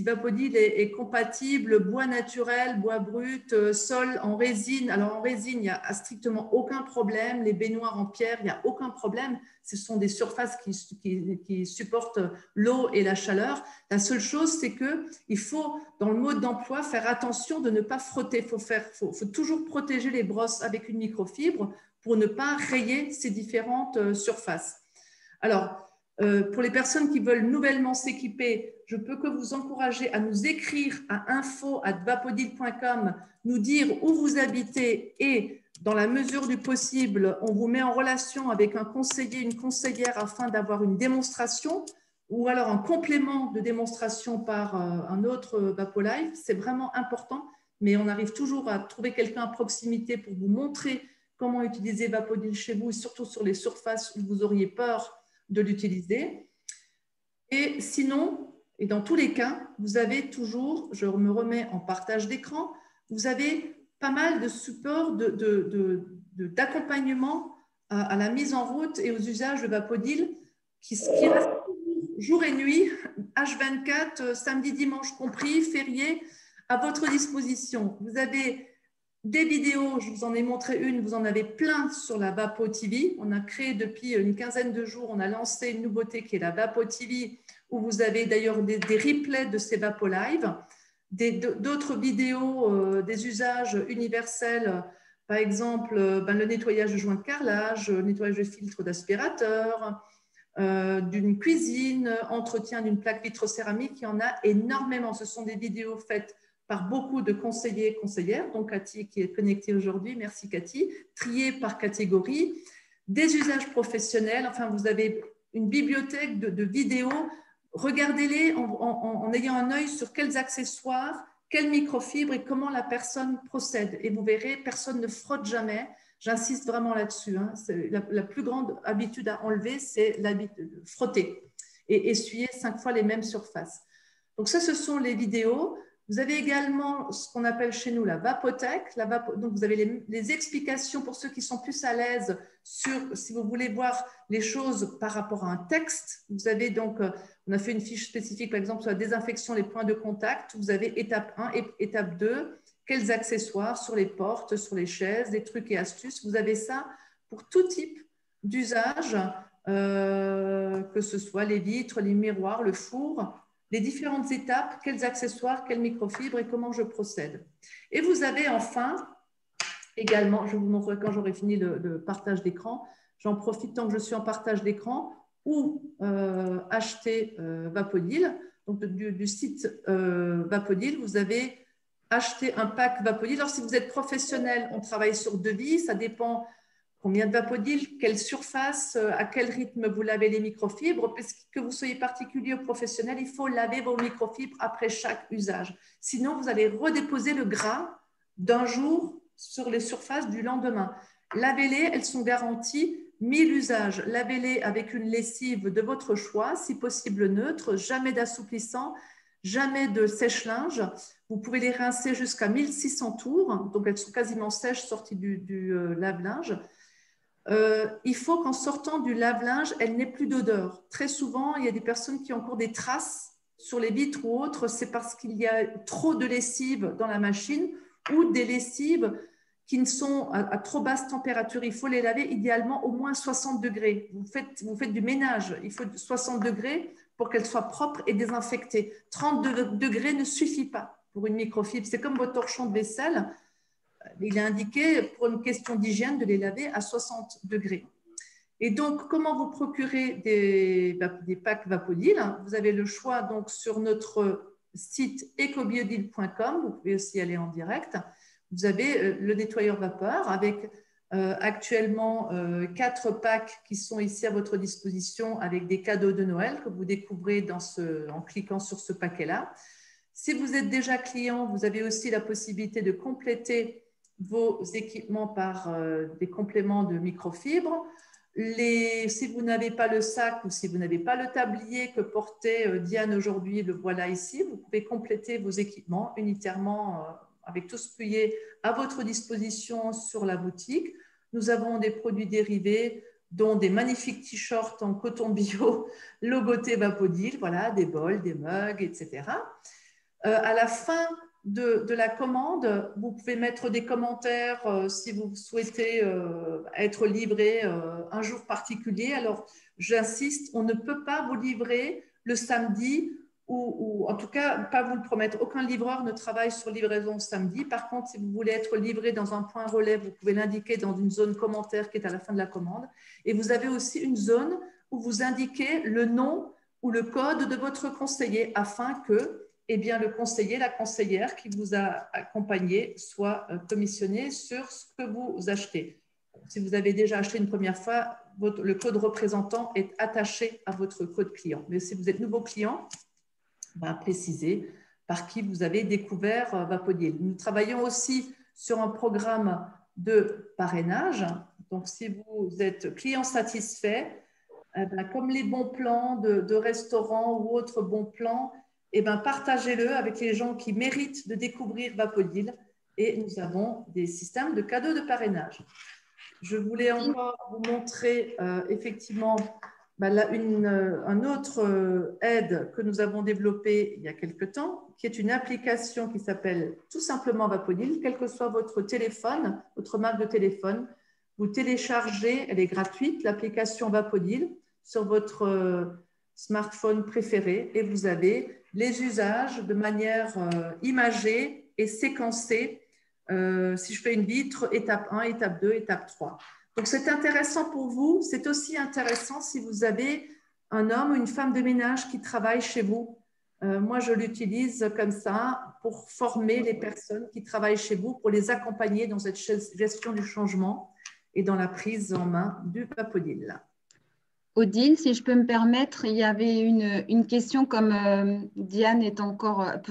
Vapodile est compatible bois naturel, bois brut, sol en résine. Alors, en résine, il n'y a strictement aucun problème. Les baignoires en pierre, il n'y a aucun problème. Ce sont des surfaces qui supportent l'eau et la chaleur. La seule chose, c'est qu'il faut, dans le mode d'emploi, faire attention de ne pas frotter. Il faut toujours protéger les brosses avec une microfibre pour ne pas rayer ces différentes surfaces. Alors, pour les personnes qui veulent nouvellement s'équiper, je peux que vous encourager à nous écrire à info@vapodile.com, nous dire où vous habitez et, dans la mesure du possible, on vous met en relation avec un conseiller, une conseillère afin d'avoir une démonstration ou alors un complément de démonstration par un autre VapoLife. C'est vraiment important, mais on arrive toujours à trouver quelqu'un à proximité pour vous montrer comment utiliser Vapodile chez vous et surtout sur les surfaces où vous auriez peur de l'utiliser. Et sinon, et dans tous les cas, vous avez toujours, je me remets en partage d'écran, vous avez pas mal de supports d'accompagnement à la mise en route et aux usages de Vapodile qui restent jour et nuit, H24, samedi, dimanche compris, férié, à votre disposition. Vous avez des vidéos, je vous en ai montré une, vous en avez plein sur la Vapo TV. On a créé depuis une quinzaine de jours, on a lancé une nouveauté qui est la Vapo TV, où vous avez d'ailleurs des replays de ces Vapo Live, d'autres vidéos, des usages universels, par exemple le nettoyage de joints de carrelage, le nettoyage de filtres d'aspirateur, d'une cuisine, entretien d'une plaque vitrocéramique, il y en a énormément. Ce sont des vidéos faites par beaucoup de conseillers et conseillères, dont Cathy qui est connectée aujourd'hui, merci Cathy, triées par catégorie, des usages professionnels, enfin vous avez une bibliothèque de vidéos, regardez-les en ayant un œil sur quels accessoires, quelles microfibres et comment la personne procède. Et vous verrez, personne ne frotte jamais, j'insiste vraiment là-dessus, hein. La plus grande habitude à enlever, c'est l'habitude de frotter et essuyer 5 fois les mêmes surfaces. Donc ça, ce sont les vidéos. Vous avez également ce qu'on appelle chez nous la vapothèque. Donc, vous avez les explications pour ceux qui sont plus à l'aise sur, si vous voulez voir les choses par rapport à un texte. Vous avez donc, on a fait une fiche spécifique, par exemple, sur la désinfection, les points de contact. Vous avez étape 1 et étape 2, quels accessoires sur les portes, sur les chaises, des trucs et astuces. Vous avez ça pour tout type d'usage, que ce soit les vitres, les miroirs, le four, les différentes étapes, quels accessoires, quelles microfibres et comment je procède. Et vous avez enfin également, je vous montrerai quand j'aurai fini le partage d'écran, j'en profite tant que je suis en partage d'écran, ou acheter Vapodile. Donc du site Vapodile, vous avez acheté un pack Vapodile. Alors si vous êtes professionnel, on travaille sur devis, ça dépend combien de Vapodil, quelle surface, à quel rythme vous lavez les microfibres. Que vous soyez particulier ou professionnel, il faut laver vos microfibres après chaque usage. Sinon, vous allez redéposer le gras d'un jour sur les surfaces du lendemain. Lavez-les, elles sont garanties 1000 usages. Lavez-les avec une lessive de votre choix, si possible neutre, jamais d'assouplissant, jamais de sèche-linge. Vous pouvez les rincer jusqu'à 1600 tours, donc elles sont quasiment sèches sorties du lave-linge. Il faut qu'en sortant du lave-linge, elles n'aient plus d'odeur. Très souvent, il y a des personnes qui ont encore des traces sur les vitres ou autres, c'est parce qu'il y a trop de lessive dans la machine ou des lessives qui ne sont à trop basse température. Il faut les laver idéalement au moins 60 degrés. Vous faites du ménage, il faut 60 degrés pour qu'elles soient propres et désinfectées. 30 degrés ne suffit pas pour une microfibre. C'est comme votre torchon de vaisselle. Il est indiqué pour une question d'hygiène de les laver à 60 degrés. Et donc, comment vous procurer des packs Vapodil? Vous avez le choix donc sur notre site ecobiodil.com. Vous pouvez aussi aller en direct. Vous avez le nettoyeur vapeur avec actuellement 4 packs qui sont ici à votre disposition avec des cadeaux de Noël que vous découvrez en cliquant sur ce paquet-là. Si vous êtes déjà client, vous avez aussi la possibilité de compléter vos équipements par des compléments de microfibres. Si vous n'avez pas le sac ou si vous n'avez pas le tablier que portait Diane aujourd'hui, le voilà ici, vous pouvez compléter vos équipements unitairement avec tout ce qui est à votre disposition sur la boutique. Nous avons des produits dérivés, dont des magnifiques t-shirts en coton bio, logotés Vapodil, voilà, des bols, des mugs, etc. À la fin de la commande, vous pouvez mettre des commentaires si vous souhaitez être livré un jour particulier. Alors, j'insiste, on ne peut pas vous livrer le samedi ou en tout cas, pas vous le promettre. Aucun livreur ne travaille sur livraison samedi. Par contre, si vous voulez être livré dans un point relais, vous pouvez l'indiquer dans une zone commentaire qui est à la fin de la commande. Et vous avez aussi une zone où vous indiquez le nom ou le code de votre conseiller afin que le conseiller, la conseillère qui vous a accompagné soit commissionné sur ce que vous achetez. Si vous avez déjà acheté une première fois, le code représentant est attaché à votre code client. Mais si vous êtes nouveau client, précisez par qui vous avez découvert Vapodil. Nous travaillons aussi sur un programme de parrainage. Donc, si vous êtes client satisfait, comme les bons plans de restaurants ou autres bons plans, partagez-le avec les gens qui méritent de découvrir Vapodil et nous avons des systèmes de cadeaux de parrainage. Je voulais encore vous montrer effectivement un autre aide que nous avons développée il y a quelque temps, qui est une application qui s'appelle tout simplement Vapodil. Quel que soit votre téléphone, votre marque de téléphone, vous téléchargez, elle est gratuite, l'application Vapodil sur votre smartphone préféré et vous avez les usages de manière imagée et séquencée. Si je fais une vitre, étape 1, étape 2, étape 3. Donc, c'est intéressant pour vous. C'est aussi intéressant si vous avez un homme ou une femme de ménage qui travaille chez vous. Moi, je l'utilise comme ça pour former les personnes qui travaillent chez vous, pour les accompagner dans cette gestion du changement et dans la prise en main du Vapodil. Odile, si je peux me permettre, il y avait une question, comme Diane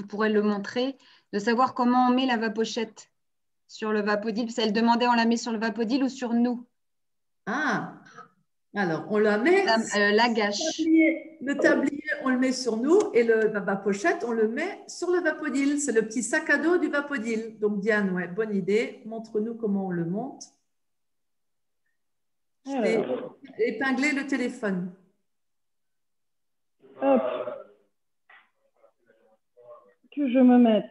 pourrait le montrer, de savoir comment on met la vapochette sur le Vapodil, parce qu'elle demandait on la met sur le Vapodil ou sur nous. Ah, alors on la met. La gâche. Le tablier, on le met sur nous et la vapochette, on le met sur le Vapodil. C'est le petit sac à dos du Vapodil. Donc Diane, ouais, bonne idée. Montre-nous comment on le monte. Je vais épingler le téléphone. Hop. Que je me mette.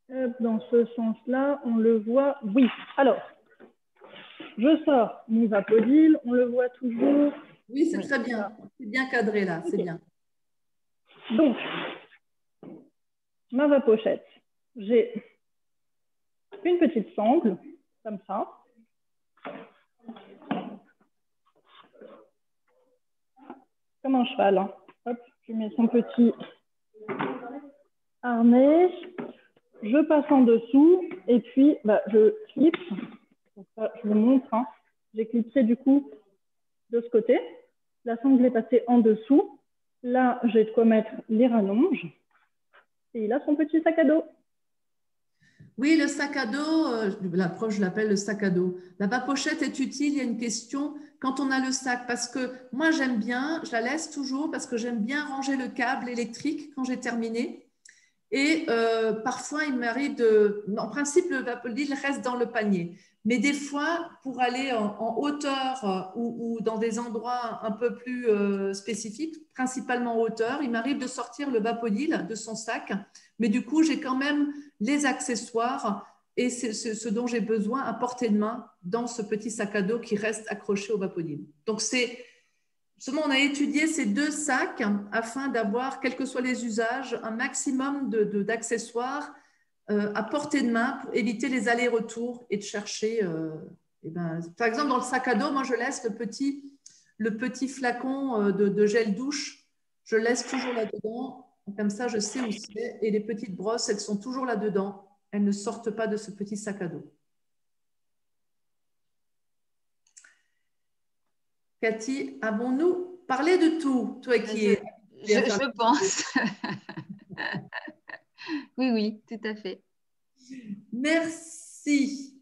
Hop, dans ce sens-là, on le voit. Oui. Alors, je sors mon Vapodil. On le voit toujours. Oui, c'est très bien. C'est bien cadré là. C'est bien. Donc, ma vapochette. J'ai une petite sangle, comme ça. Comme un cheval. Hein. Hop, je mets son petit harnais. je passe en dessous et puis je clipse. Donc ça, je vous montre. Hein. J'ai clipsé du coup de ce côté. La sangle est passée en dessous. Là, j'ai de quoi mettre les rallonges. Et il a son petit sac à dos. Oui, le sac à dos, l'approche, je l'appelle le sac à dos. La vapochette est utile, il y a une question quand on a le sac, parce que moi j'aime bien, je la laisse toujours parce que j'aime bien ranger le câble électrique quand j'ai terminé. Et parfois, il m'arrive en principe, le Vapodil reste dans le panier. Mais des fois, pour aller en hauteur ou dans des endroits un peu plus spécifiques, principalement en hauteur, il m'arrive de sortir le Vapodil de son sac. Mais du coup, j'ai quand même les accessoires et c'est ce dont j'ai besoin à portée de main dans ce petit sac à dos qui reste accroché au Vapodil. Donc, justement, on a étudié ces deux sacs afin d'avoir, quels que soient les usages, un maximum d'accessoires à portée de main pour éviter les allers-retours et de chercher. Par exemple, dans le sac à dos, moi, je laisse le petit flacon de gel douche. Je le laisse toujours là-dedans. Comme ça, je sais où c'est. Et les petites brosses, elles sont toujours là-dedans. Elles ne sortent pas de ce petit sac à dos. Cathy, avons-nous parlé de tout, toi qui es... Je pense. Oui, oui, tout à fait. Merci.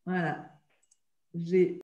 Voilà. J'ai